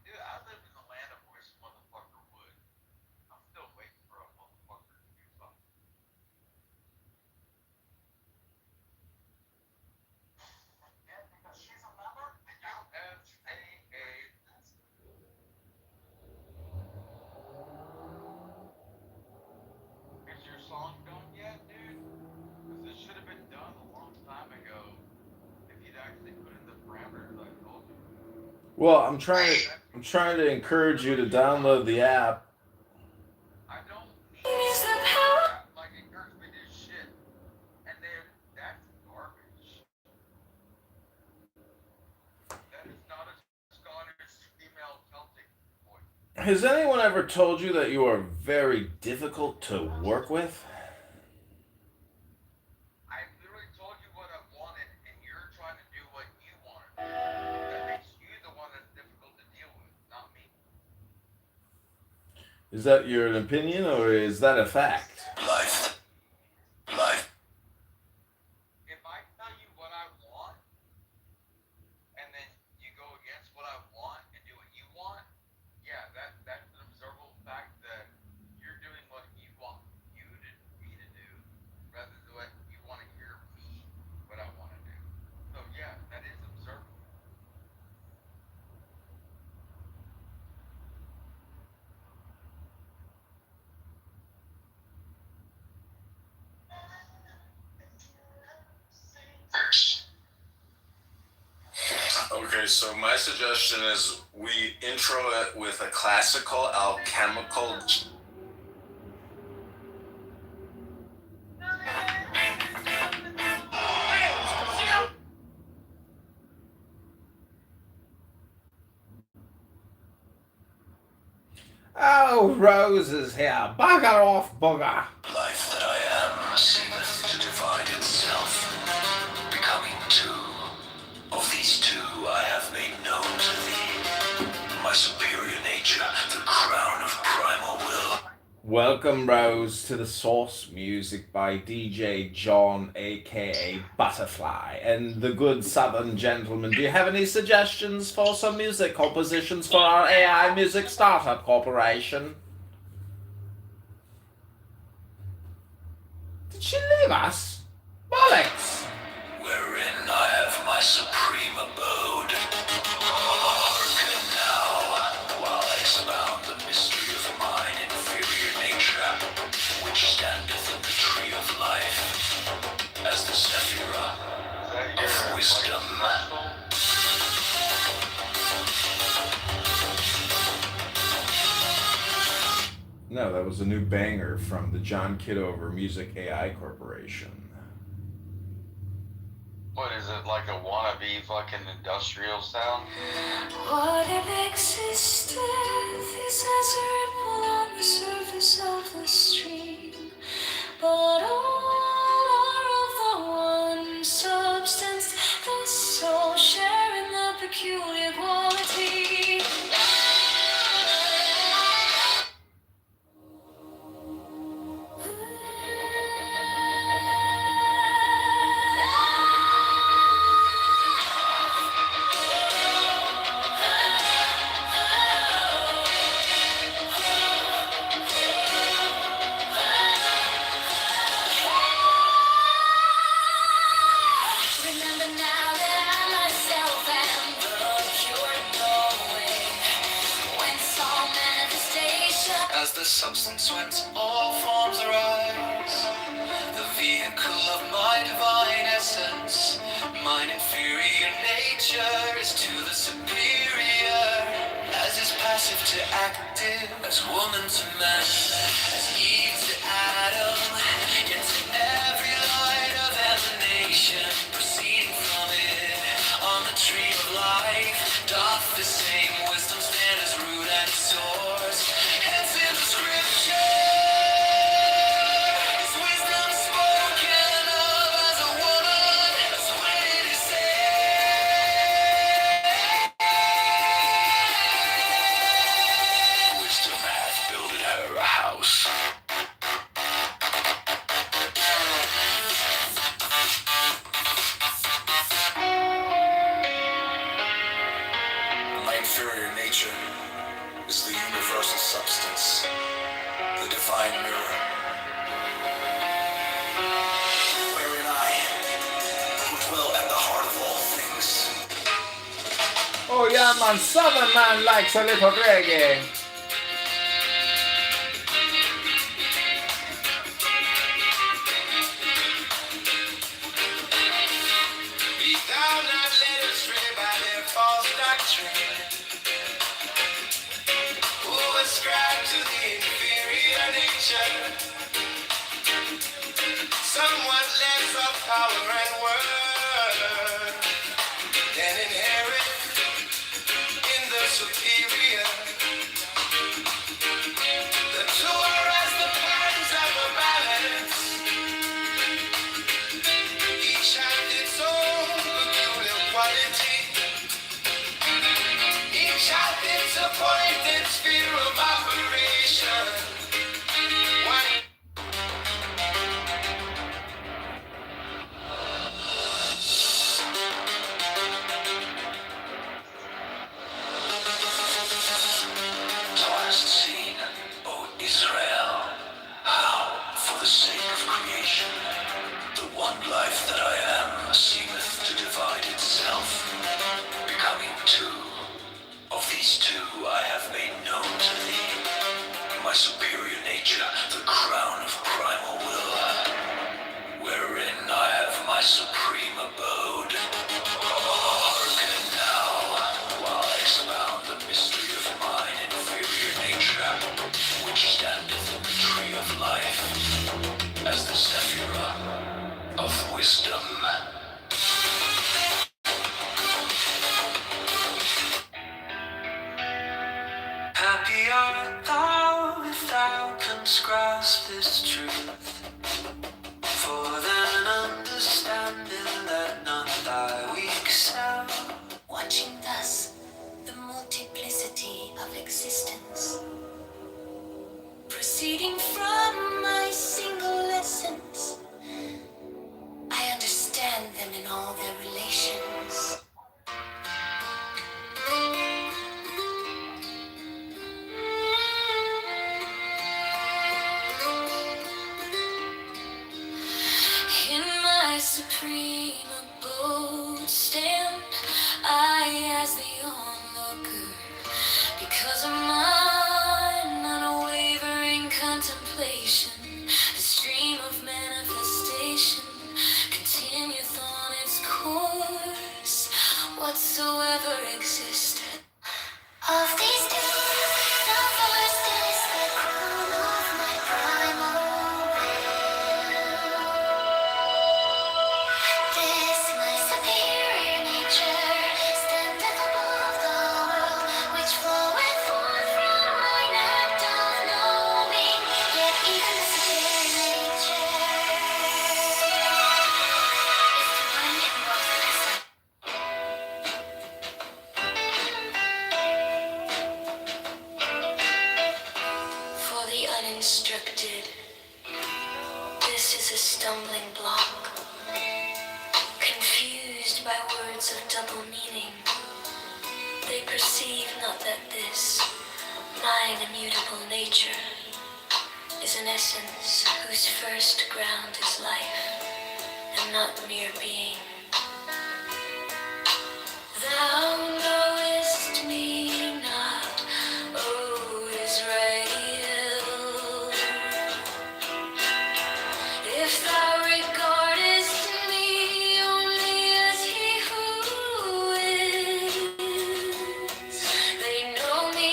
Dude, I live in the land of wish motherfucker would. I'm still waiting for a motherfucker to do something. Yeah, because she's a member. USAA. Is your song done yet, dude? Because it should have been done a long time ago if you'd actually put in the parameters I told you. Well, I'm trying to encourage you to download the app. I don't need that. Like, it hurts me to shit. And then, that's garbage. That is not a Scottish female Celtic voice. Has anyone ever told you that you are very difficult to work with? I literally told you what I wanted, and you're trying to do what you want. That makes you the one that's difficult to deal with, not me. Is that your opinion or is that a fact? Life. Life. If I tell you what I want, and then you go against what I want and do what you want, yeah, that's an observable fact that you're doing what you want me to do, rather than what you want to hear me what I want to do. So yeah, that is observable. Okay, so my suggestion is we intro it with a classical alchemical. Oh, Rose is here. Bugger off, bugger. Life that I am seemeth to divide itself, becoming two. Of these two I have made known to thee my superior nature, the crown of primal will. Welcome, Rose, to the Source Music by DJ John, aka Butterfly, and the good Southern gentleman. Do you have any suggestions for some music compositions for our AI Music Startup Corporation? Did she leave us? Bollocks! Wherein I have my supreme abode. Hearken now, while I expound the mystery of mine inferior nature, which standeth in the tree of life, as the Sephira of wisdom. No, that was a new banger from the John Kitover Music AI Corporation. What is it, like a wannabe fucking industrial sound? What if existence is as a ripple on the surface of the stream, but all are of the one substance, the soul sharing the peculiar quality. Remember now that I myself am the pure knowing. Whence all manifestation. As the substance whence all forms arise, the vehicle of my divine essence, mine inferior nature is to the superior, as as is passive to active, as woman to man, as Eve to Adam, into every light of emanation, proceeding from it, on the tree of life, doth the same wisdom stand as root and source, hence in the scripture, is wisdom spoken of as a woman, as when it is said, wisdom hath builded her a house. My inferior nature is the universal substance, the divine mirror, wherein I, who dwell at the heart of all things, Oh yeah, man, Southern man likes a little reggae. be thou not led astray by their false doctrine, who ascribe to the inferior nature somewhat less of power and word than inherent in the superior. The two are as the parts of a balance, each has its own peculiar quality, each has its appointed sphere of operation. One thou hast seen, O Israel, how, for the sake of creation, the one life that I am seemeth to divide itself, becoming two. Of these two I have made known to thee my superior nature, the crown of primal will, wherein I have my supreme abode. Hearken now, while I expound the mystery of mine inferior nature, which standeth in the tree of life, as the Sephirah of wisdom. Happy art thou if thou canst grasp this truth, for then understanding that not thy weak self. Watching thus the multiplicity of existence, proceeding from my single essence, I understand them in all their relations. In my supreme abode stand I as the onlooker, because of mine unwavering contemplation, the stream of manifestation continueth on its course, whatsoever existed. Of these two, the first is the crown of my primal will. This my superior nature standeth above the world, which floweth forth from mine act of knowing. Yet even the superior nature is divine in both essence. For the uninstructed, this is a stumbling block. Confused by words of double meaning, they perceive not that this, mine immutable nature, is an essence whose first ground is life, and not mere being. Thou knowest me not, O Israel. If thou regardest me only as he who is, they know me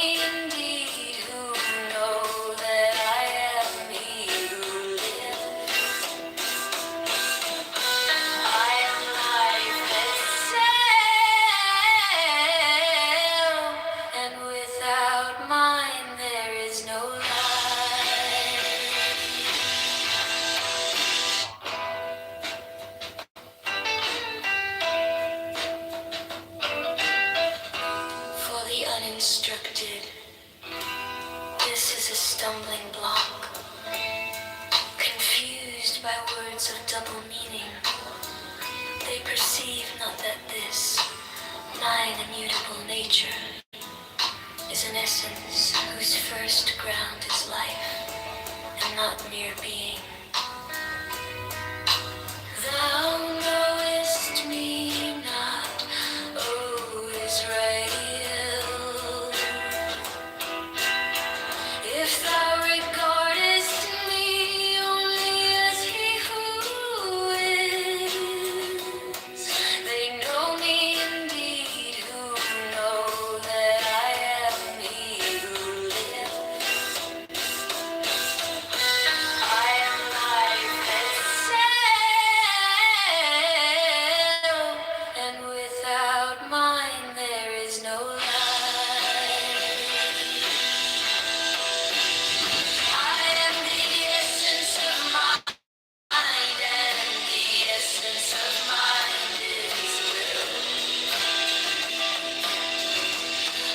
instructed. This is a stumbling block. Confused by words of double meaning, they perceive not that this, mine immutable nature, is an essence whose first ground is life, and not mere being. Thou knowest me not, O Israel. If thou regardest me only as he who is, they know me indeed who know that I am he who lives. I am life itself, and without mine there is no life. I am the essence of mind, and the essence of mind is will.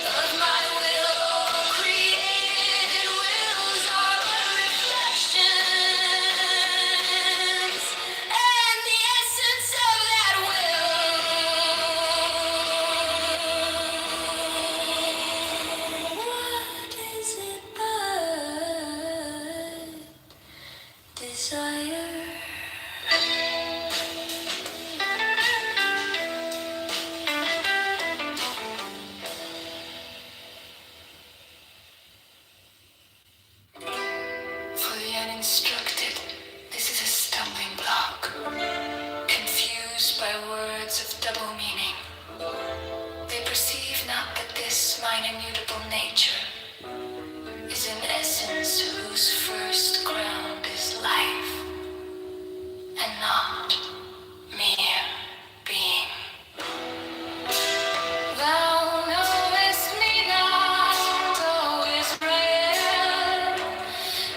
Of my will, all created wills are but reflections, and the essence of that will. What is it but desire? For the uninstructed, this is a stumbling block. Confused by words of double meaning, they perceive not that this mine immutable nature is an essence whose first ground is life, and not mere being. Thou knowest me not, O Israel.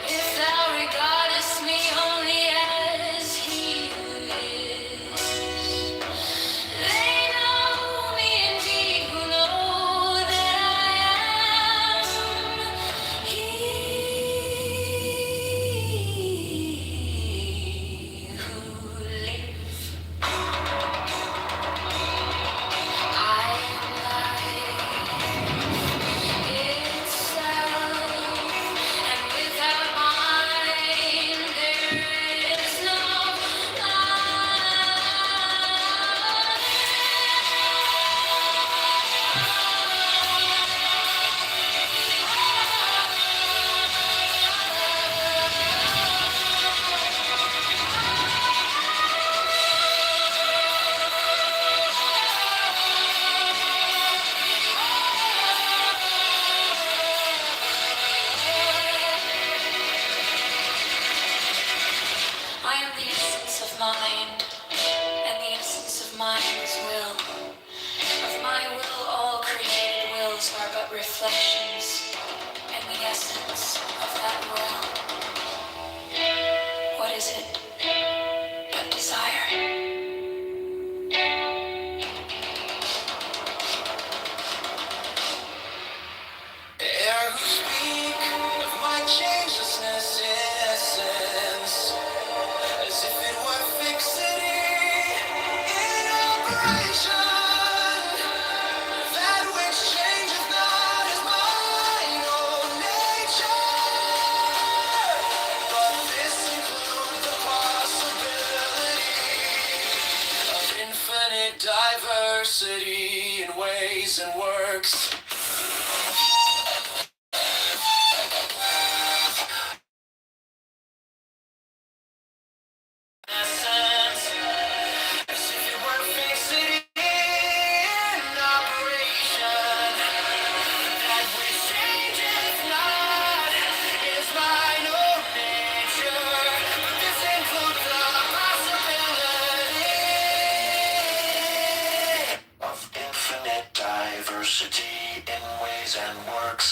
If thou regardest me only as he who is, they know me indeed who know that I am he who lives. I am life itself, and without mine there is no I am the essence of mind, and the essence of mind is will. Of my will, all created wills are but reflections, and the essence of that will. What is it but desire? Air who speak of my changelessness in essence, as if it were fixity in operation. That which changeth not is mine own nature, but this includes the possibility of infinite diversity in ways and works. Essence, as if it were fixity in operation. That which changeth not is mine own nature, but this includes the possibility of infinite diversity in ways and works.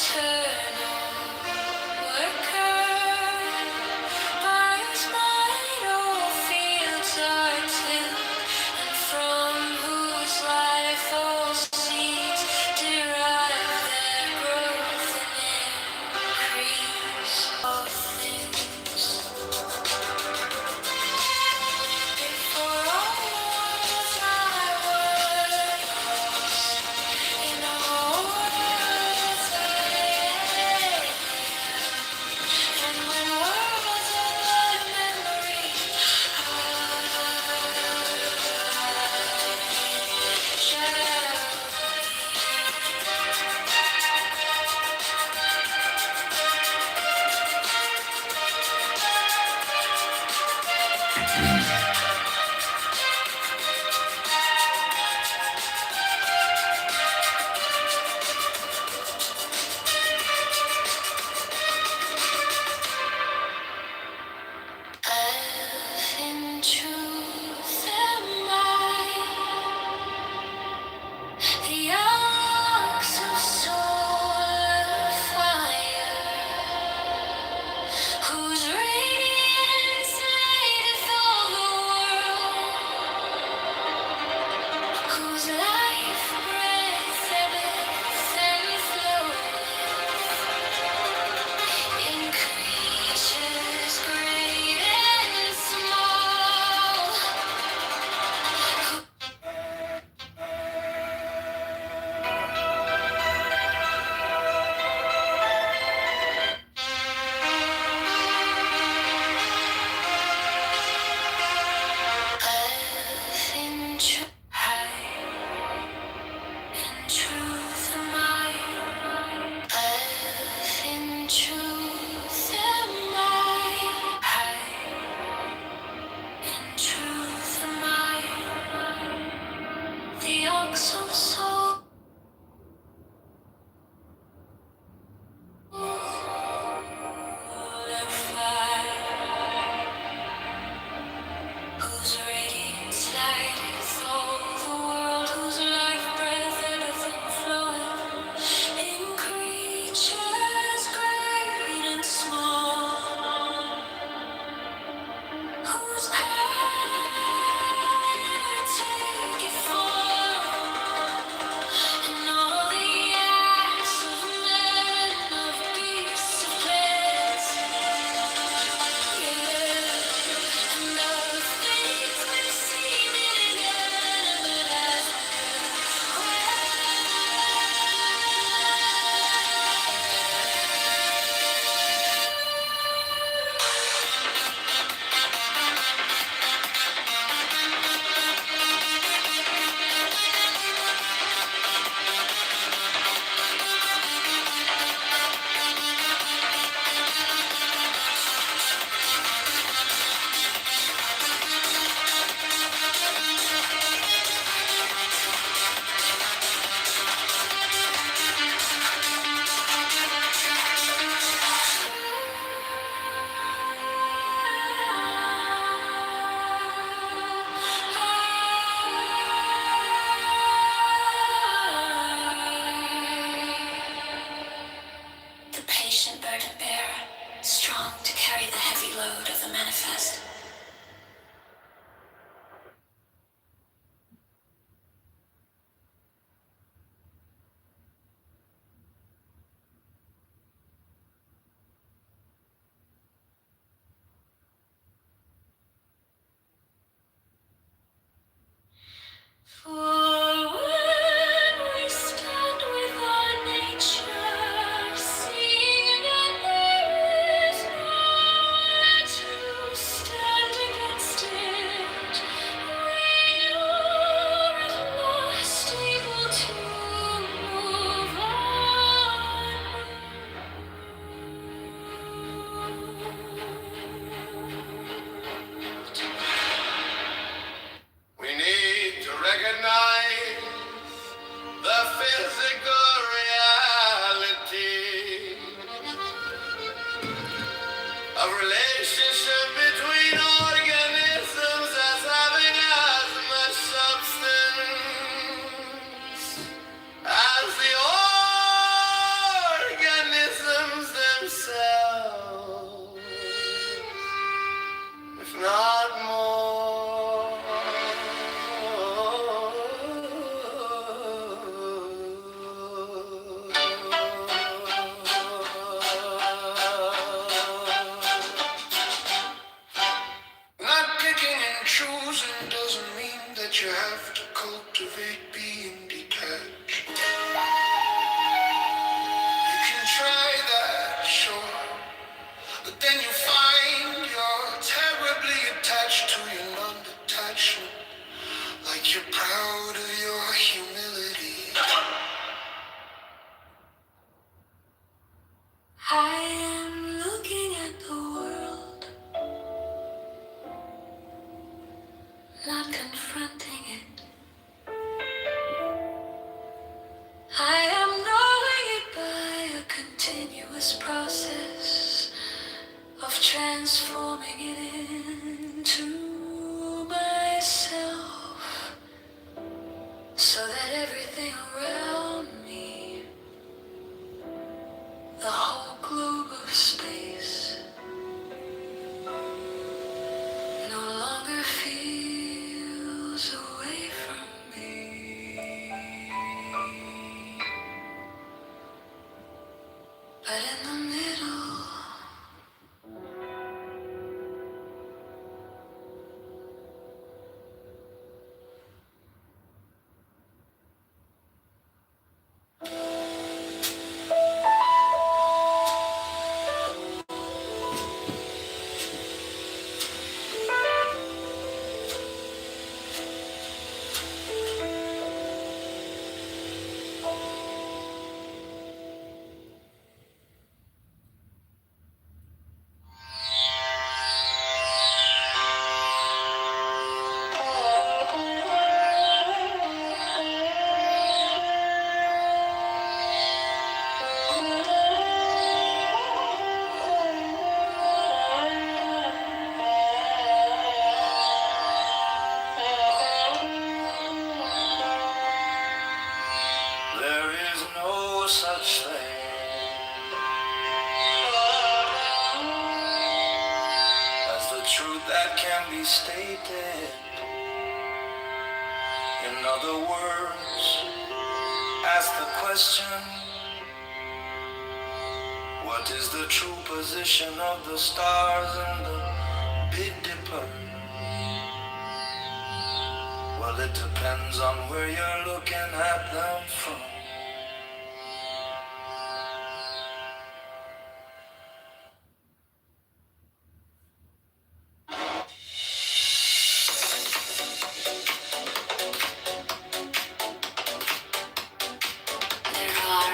eternal worker, by whose might all fields are tilled, and from whose life all seeds derive their growth and increase of things. Before all was I was, in all worlds I am, and when worlds are but memory, I shall be. In truth am I, the ox of solar fire, whose radiance lighteth all the world, whose life breath ebbeth and floweth in creatures great and small. In truth am I. In truth am I. In truth am I. The ox of soul. Whose radiance lighteth all the world, whose life breath ebbeth and floweth in creatures great and small, whose power taketh form in all the acts of men, of beasts, of plants, and of things which seem inanimate as the patient burden bearer, strong to carry the heavy load of the manifest. For when we stand with our nature, seeing that there is none to stand against it, we are at last able to move We need to recognize the physical reality of relationship between organisms as having as much substance as the organ this process of transforming it into myself, so that everything around me, the whole globe of space, no longer feels away from me, but in the middle. There is no such thing as the truth that can be stated. In other words, ask the question, what is the true position of the stars and the Big Dipper? Well, it depends on where you're looking at them from. There are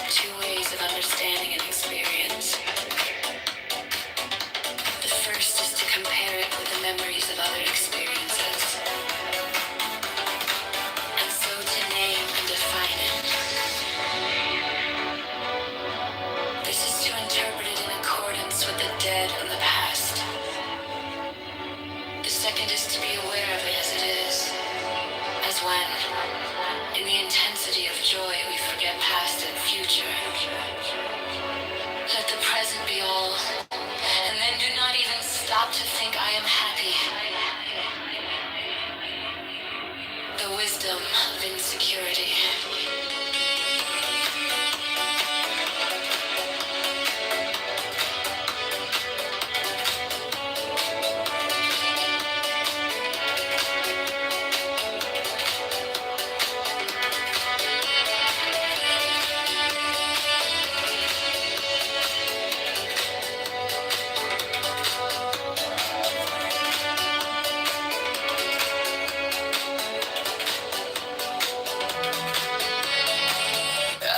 two ways of understanding an experience. The first is to compare it with the memories of other experiences, and so to name and define it. This is to interpret it in accordance with the dead and the past. The second is to be aware of it as it is, as when, in the intensity of joy, we forget past and future. Let the present be all, and then do not even stop to think I am happy. The wisdom of insecurity.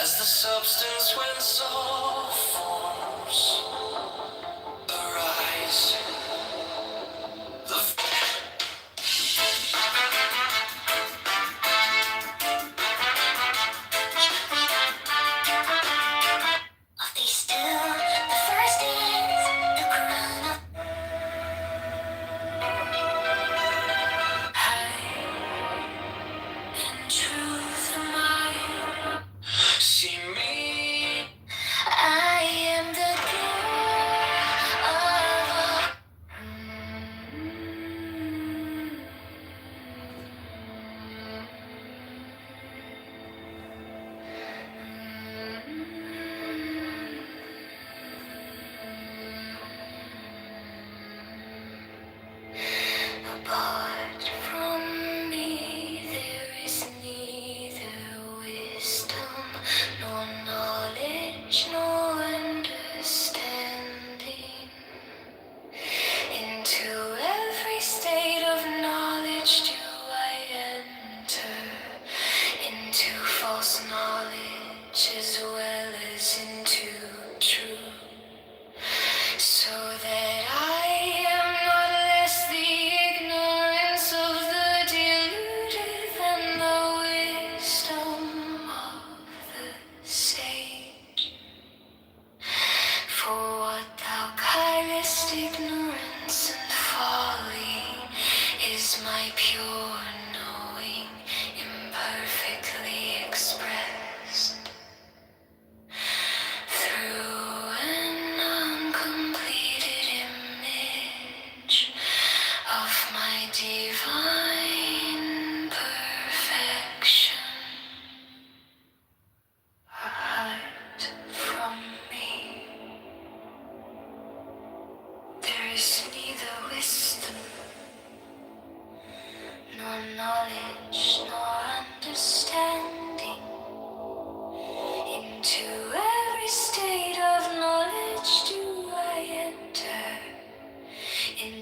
As the substance when soft forms arise, the Of these still, the first is the crown of high and truth mine. see me. I am the gift of all. Apart from me, there is neither wisdom nor knowledge nor understanding. Into every state of knowledge do I enter, into false knowledge as well as into truth, so that I am not less the ignorance of the deluded than the wisdom of the sage.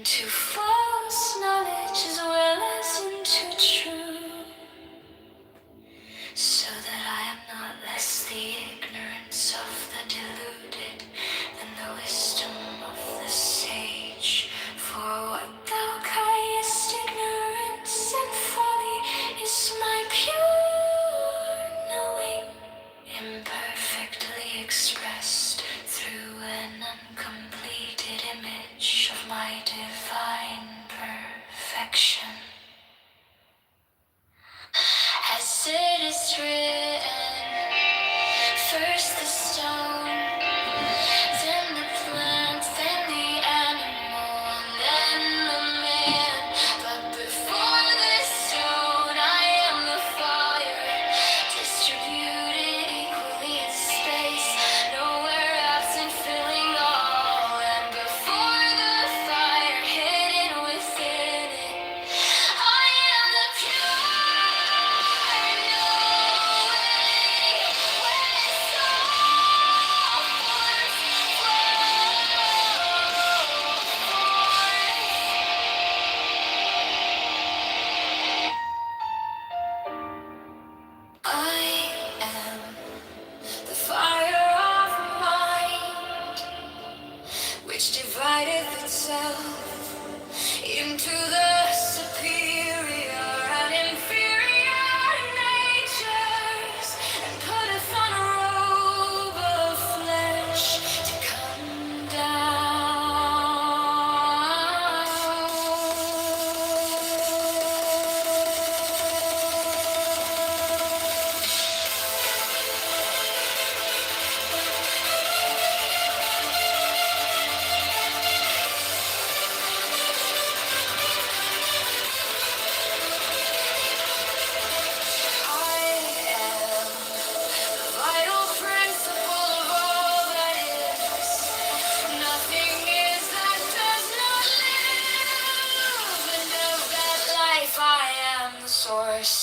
into false knowledge as well as into truth, so that I am not less the ignorance of the deluded than the wisdom of the sage. For what thou callest ignorance and folly is my pure knowing, imperfectly expressed through an uncompleted image of my divine perfection. As it is written, first the stone, then the plant, then the animal, and then the man. But before the stone, I am the fire, distributed equally in space, nowhere absent, filling all. And before the fire, hidden within it, I am the pure I am the fire of mind, which divideth itself into the superior and inferior natures, and putteth on a robe of flesh to come down. I am the vital principle of all that is. Nothing is that does not live, and of that life I am the source.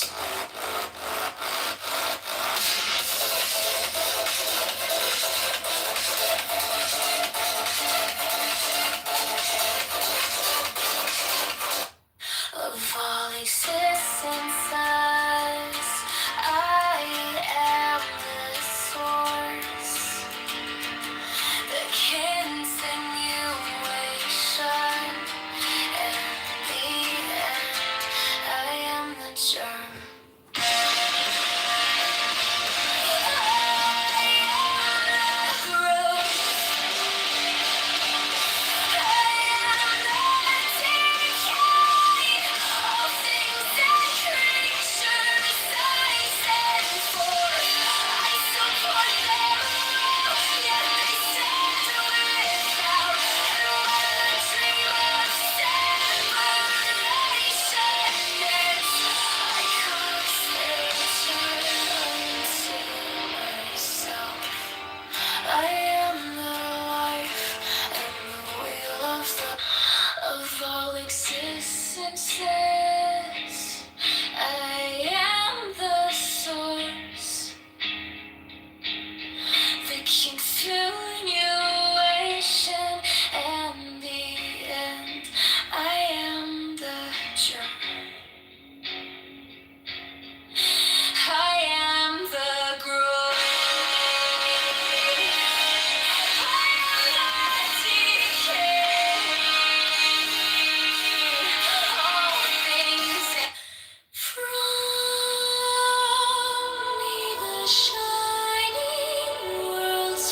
Of all existences, I am the source, the continuation, and the end. I am the germ. I am the life and the wheel of all existences. I am the source, the continuation and the end. I am the germ. I am the growth. I am the decay. All things from me, the shining worlds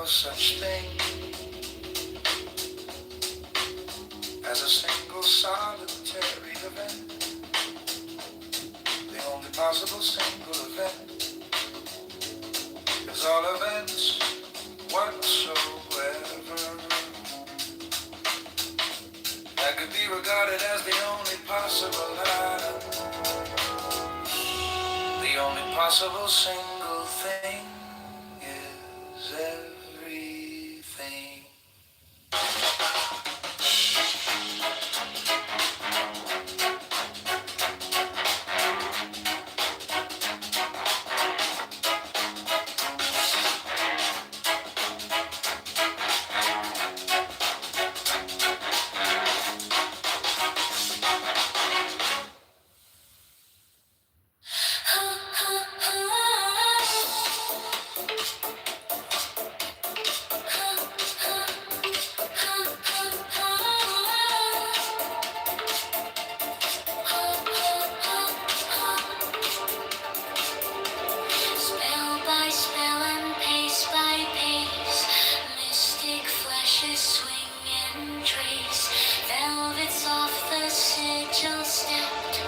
such thing as a single solitary event. The only possible single event is all events whatsoever that could be regarded as the only possible item, the only possible single thing is everything. Spell by spell and pace by pace, mystic flashes swing and trace, velvets off the sigil stepped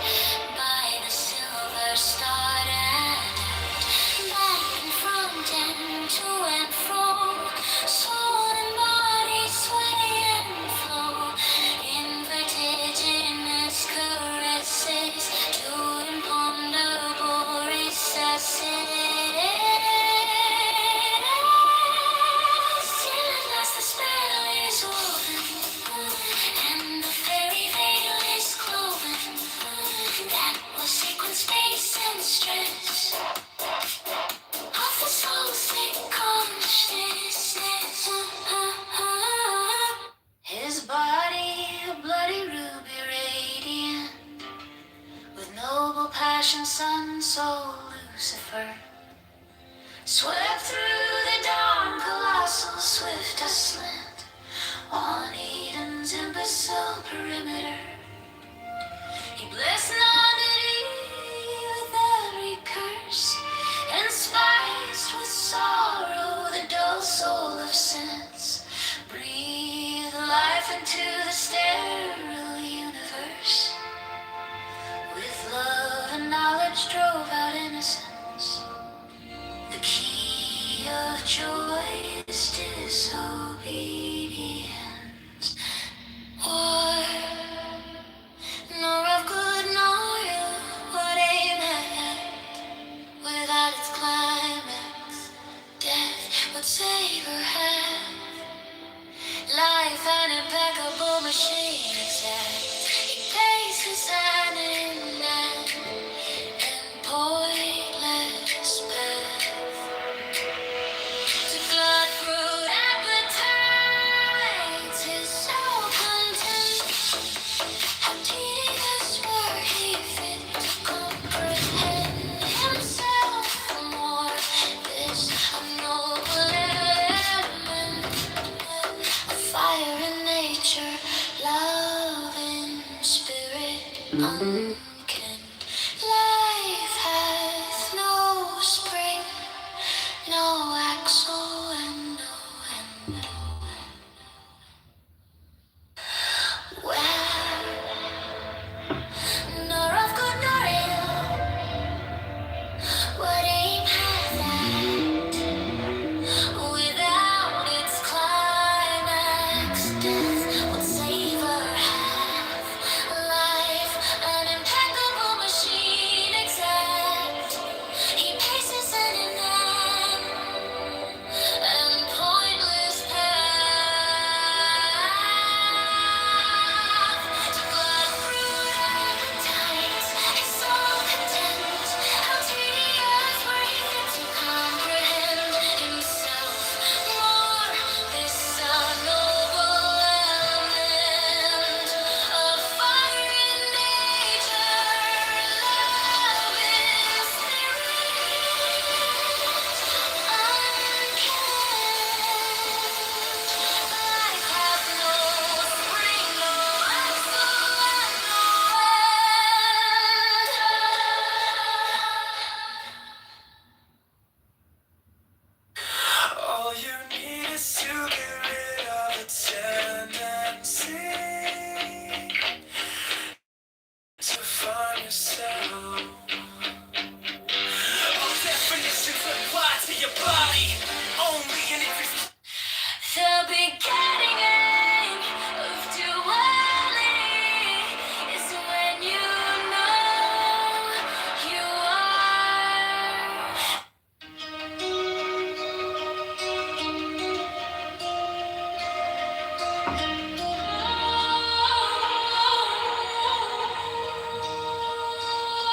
by the silver starred adept, back and front and to and fro, soul and body sway and flow, in vertiginous caresses, to imponderable recesses. Till at last the spell is woven, and the fairy veil is cloven. That will sequence space and stress of the soul's thick consciousness. His body a bloody ruby radiant, with noble passion, sun, soul, Lucifer, swept through the dawn, colossal, swift aslant, on Eden's imbecile perimeter. He blessed nonity with every curse, and spiced with sorrow the dull soul of sense, breathed life into the sterile universe. With love and knowledge drove out innocence. The key of joy is disobedience. War, nor of good nor ill, what aim had, without its climax, death would save her hand. Life an impeccable machine exact. He pays his hand in hand, and pointless path to glut fruit appetites. His soul content, how tedious were he fit to comprehend himself more. This noble element, a fire in nature, love in spirit, unkin. Life hath no spring, no axle, and no end. Well, nor of good nor ill, what aim hath that, without its climax, death would savor half. Life an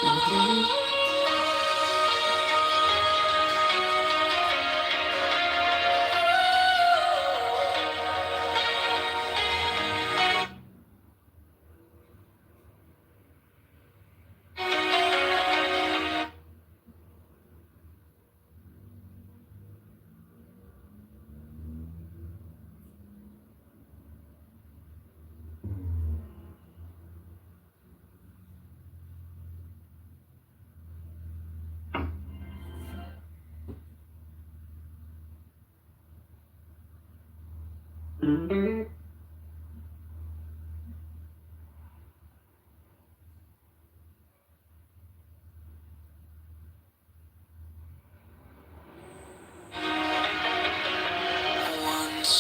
Once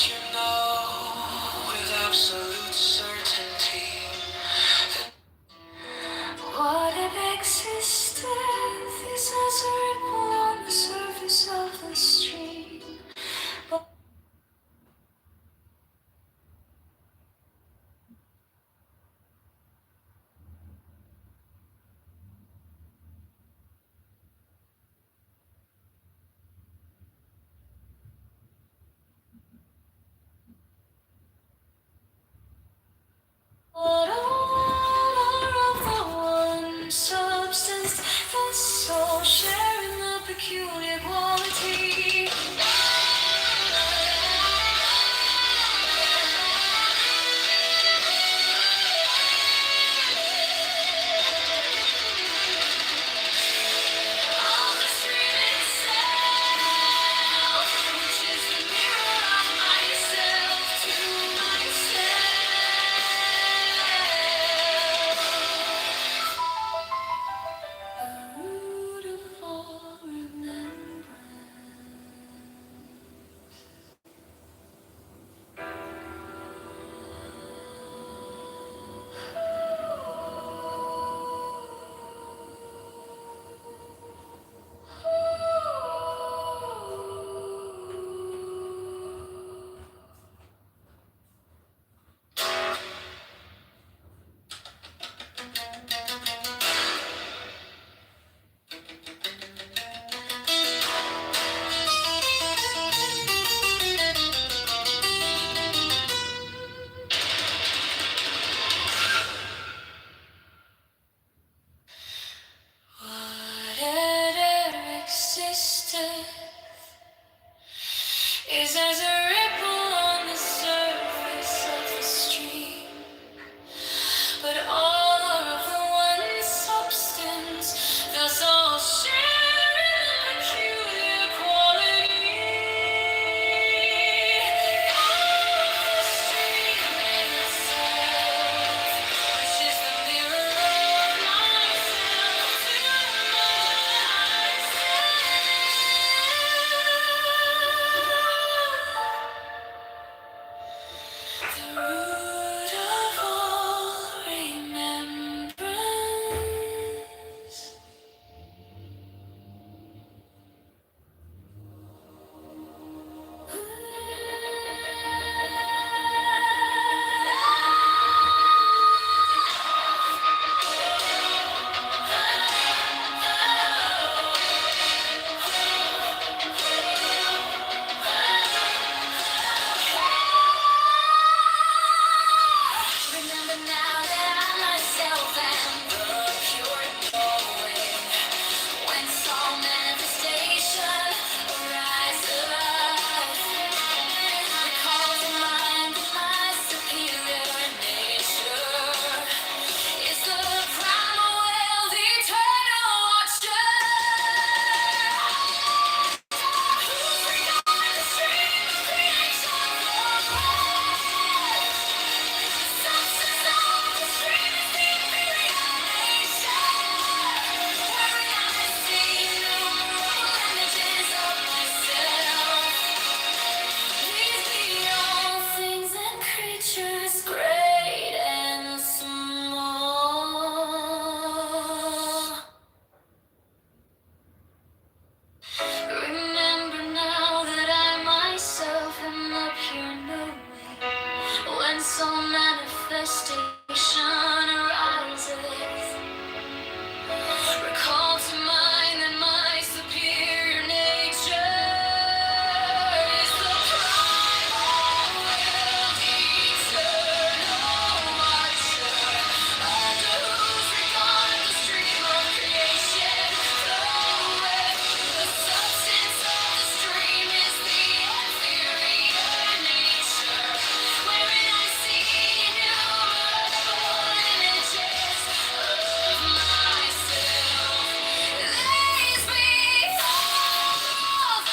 you know with absolute certainty What if existence is as a ripple on the surface of the stream? But all are of the one substance, the soul sharing the peculiar quality. All the streaming self, which is the mirror of myself to myself. A root of all remembrance.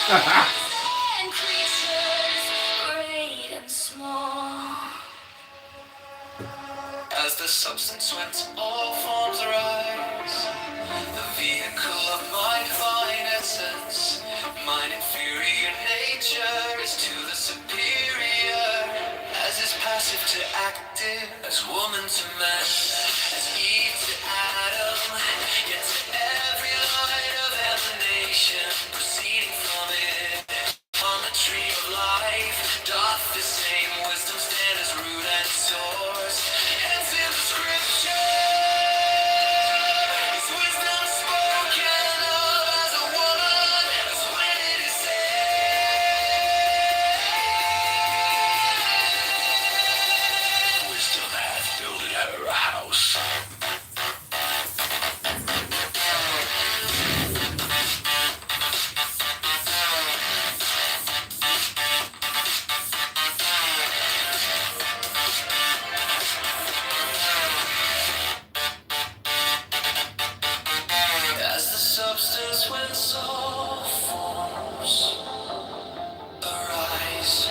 and creatures, great and small. As the substance whence all forms arise, the vehicle of my divine essence, mine inferior nature is to the superior, as is passive to active, as woman to man, as Eve to Adam, yet to every line of emanation proceeding from it. On the tree of life doth the same wisdom stand as root and source. Hence in the scripture is wisdom spoken of as a woman, as when it is said, wisdom hath builded her a house. As the substance whence all forms arise,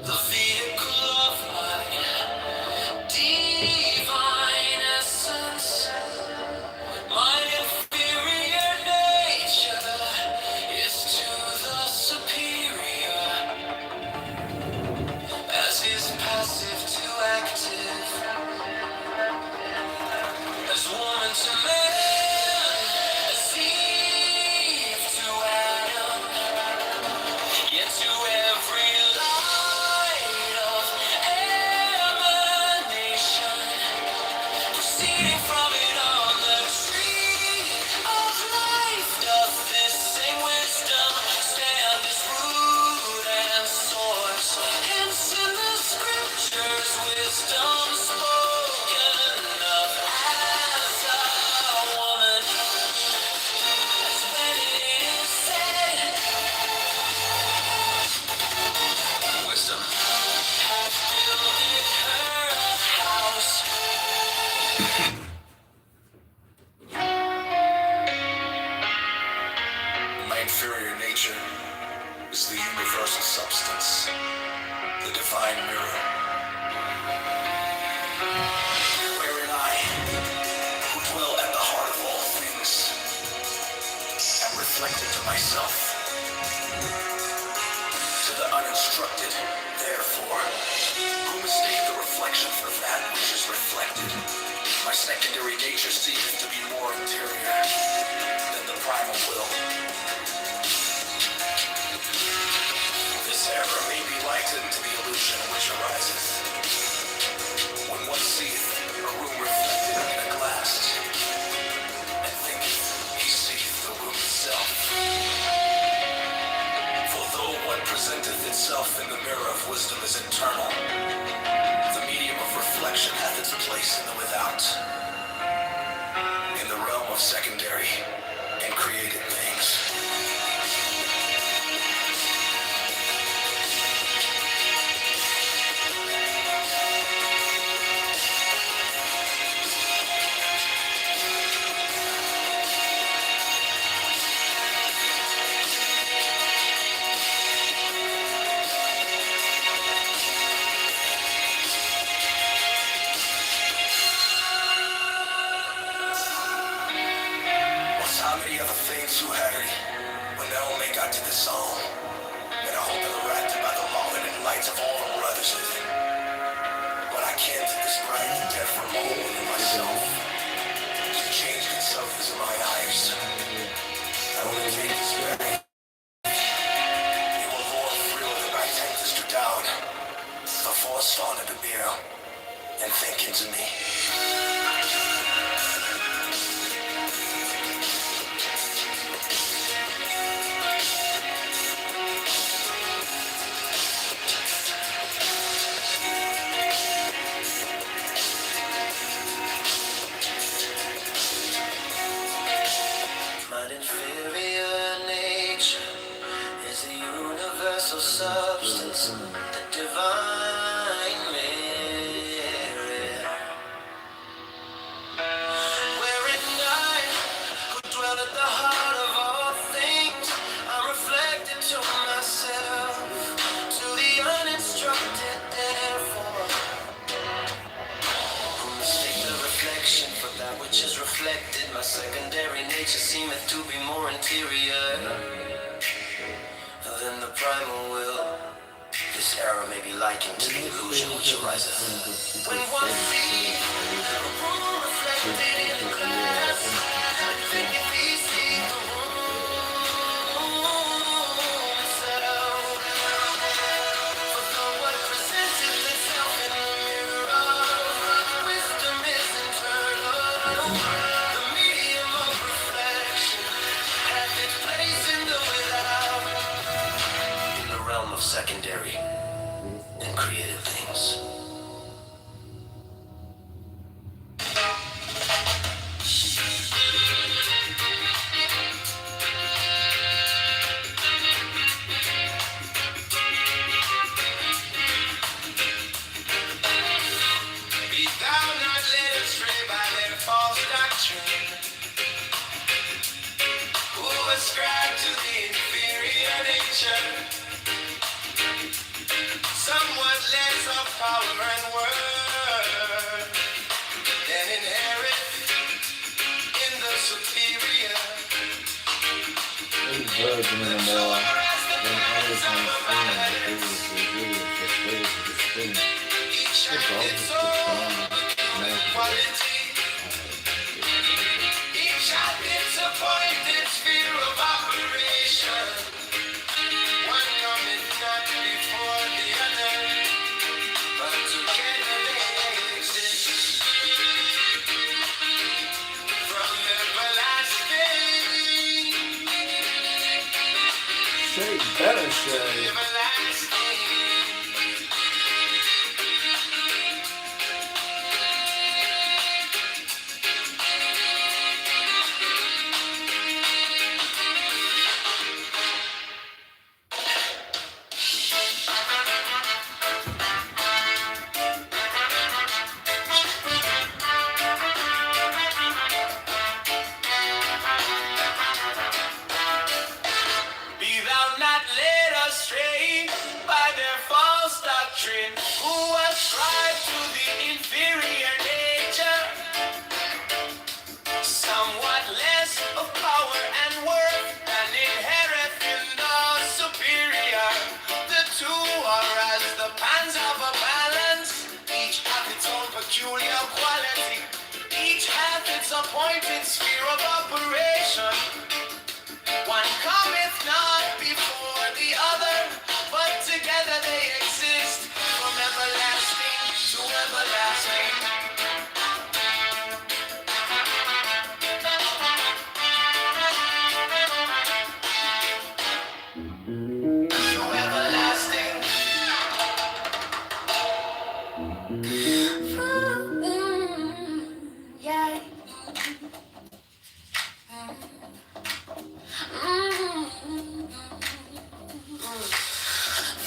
the vehicle of my divine essence, my inferior nature is to the superior, as is passive to active, as woman to man, as Eve to Adam, yet to every light of emanation proceeding from it on the tree of life doth this same wisdom stand as root and source. Hence in the scriptures wisdom spoken of as a woman, as when it is said, wisdom hath builded her a house. My inferior nature is the universal substance, the divine mirror, wherein I, who dwell at the heart of all things, am reflected to myself, to the uninstructed, therefore, who mistake the reflection for that which is reflected. My secondary nature seemeth to be more interior than the primal will. This error may be likened to the illusion which arises when one seeth a room reflected in a glass, and thinketh he seeth the room itself. For though what presenteth itself in the mirror of wisdom is internal, the medium of reflection hath its place in the without, in the realm of secondary and created things. What's how many other things who had it when they only got to the song, and I hope it wrapped by the moment and lights of all the brothers with it. But I can't describe the death from a hole in myself. To change itself is in my eyes. I only take this very. You will more thrill than I take this to down. The force on the beer and think into me. My inferior nature is the universal substance, the divine mirror, wherein I, who dwell at the heart of all things, I'm reflected, my secondary nature seemeth to be more interior than the primal will. This error may be likened to the illusion which arises when one sees a room reflected in glass, thinking he sees the room itself. For though what presenteth itself in the mirror, wisdom is internal. The medium of reflection hath its place in the without, in the realm of secondary and creative things. Be thou not led astray by their false doctrine, who ascribe to the inferior nature somewhat less of power and worth than inherit in the superior. Virgin in the mall, then others on the screen, Each hath its own quality. Each hath its appointed sphere of operation. One cometh not before the other, but together they exist. From everlasting, Shay better say. everlasting. Be thou not led astray by their false doctrine, who ascribe to the inferior nature somewhat less of power and worth than inherent in the superior. The two are as the pans of a balance, each hath its own peculiar quality, each hath its appointed sphere of operation. One cometh not before the other, but together they exist from everlasting to everlasting. To everlasting. Yeah.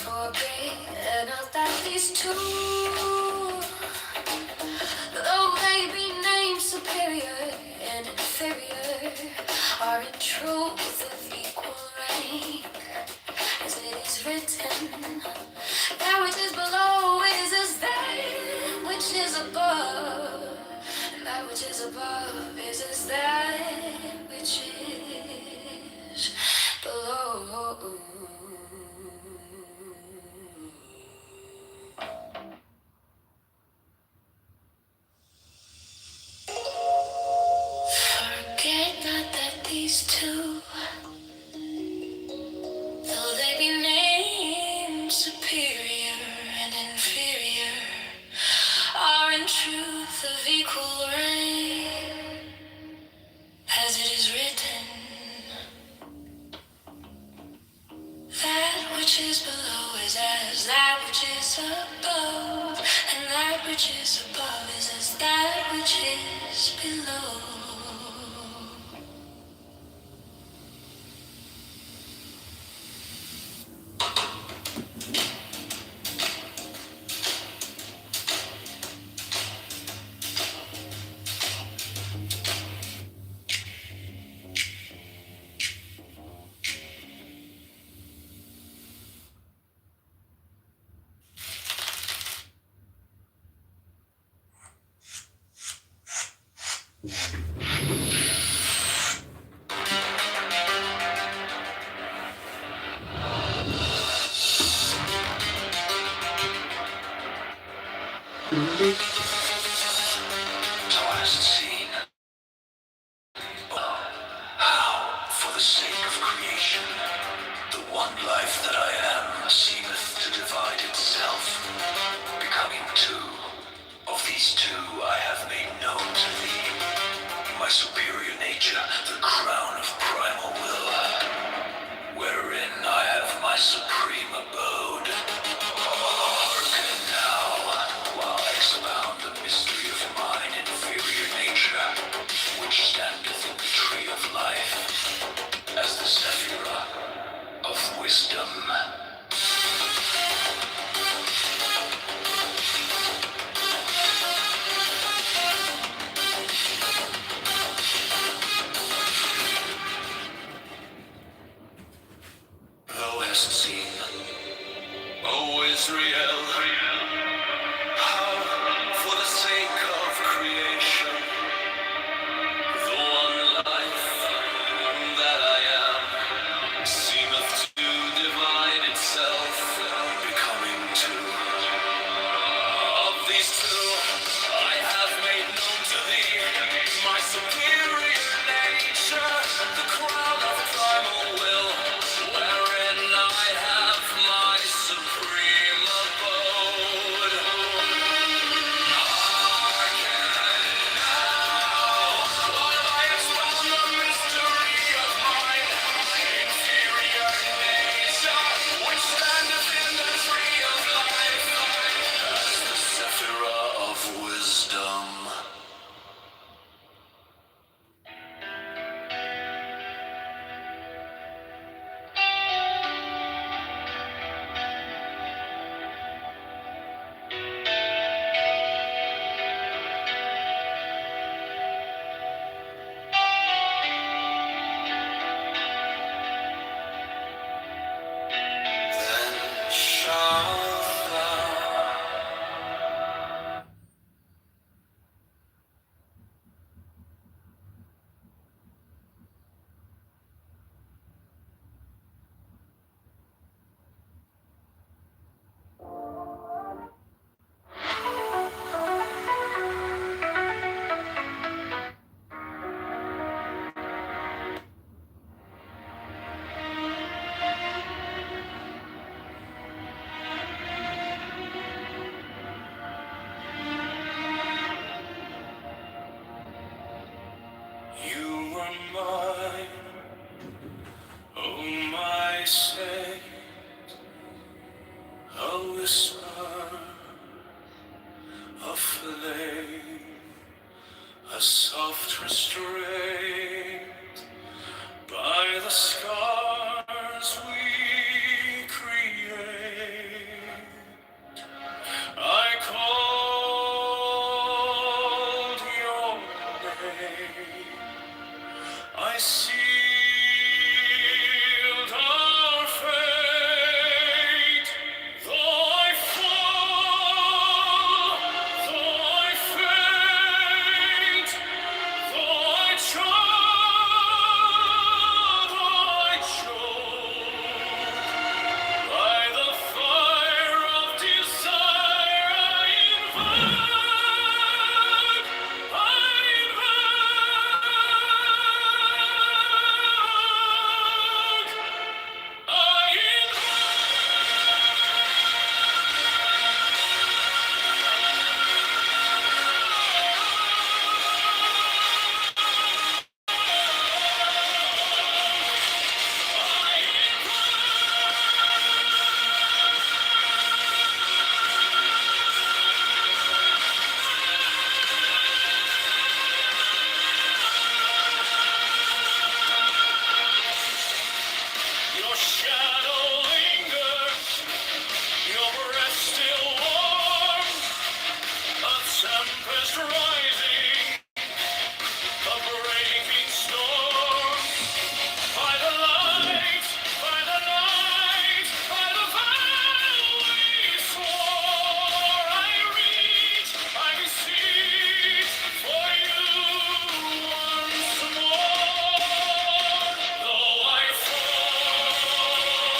Forbid not that these two, though they be named superior and inferior, are in truth of equal rank, as it is written, that which is below is as that which is above, and that which is above is as that which is below. Forget not that these two, though they be named superior and inferior, are in truth of equal rank, as it is written, that which is below is as that which is above, and that which is above is as that which is below. Thou hast seen how, for the sake of creation, the one life that I am seemeth to divide itself, becoming two. Of these two I have made known to thee my superior nature, the crown of primal will, wherein I have my supreme abode. Hearken now, while I expound the mystery of mine inferior nature, which standeth in the tree of life, as the Sephira of wisdom. Thou hast seen, O Israel, how, for the sake of creation, the one life that I am seemeth to divide itself, becoming two. Of these two I have made known to thee my superior nature, the crown of primal will, wherein I have my supreme abode. Hearken now, while I expound the mystery of mine inferior nature, which standeth in the tree of life, as the Sephira of wisdom. Then shalt thou you were mine, oh my saint, a whisper, a flame, a soft restraint by the scars we create. I called your name, I sealed our fate. Though I fall, though I faint, though I choke, by the fire of desire I invoke, your shadow lingers, your breath still warm, a tempest rising, a breaking storm. By the light, by the night, by the vow we swore, I reach, I beseech for you once more. Though I fall,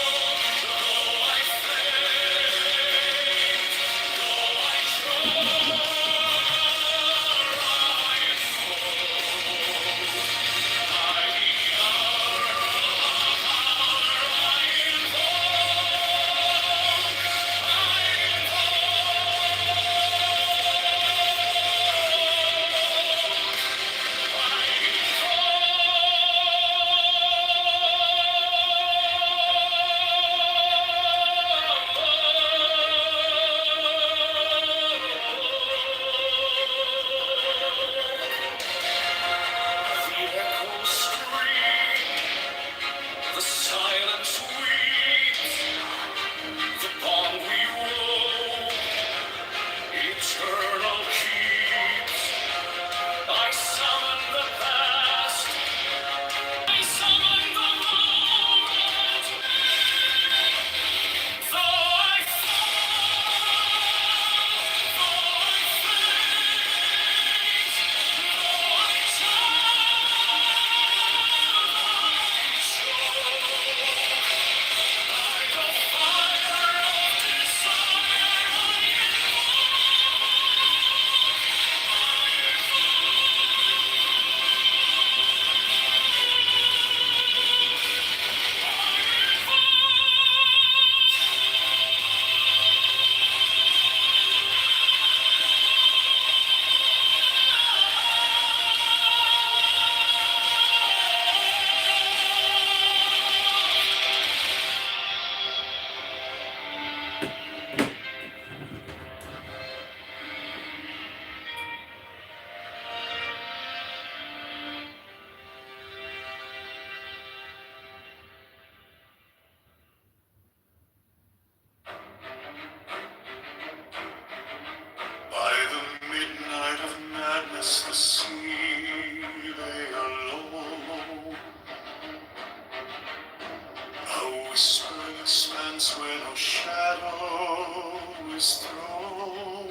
whispering expanse where no shadow is thrown.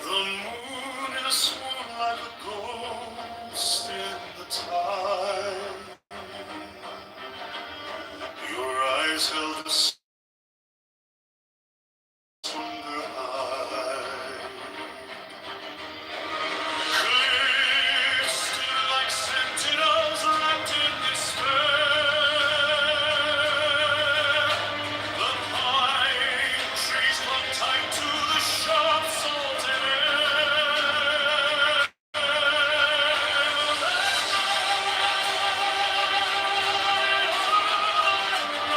The moon in a swoon like a ghost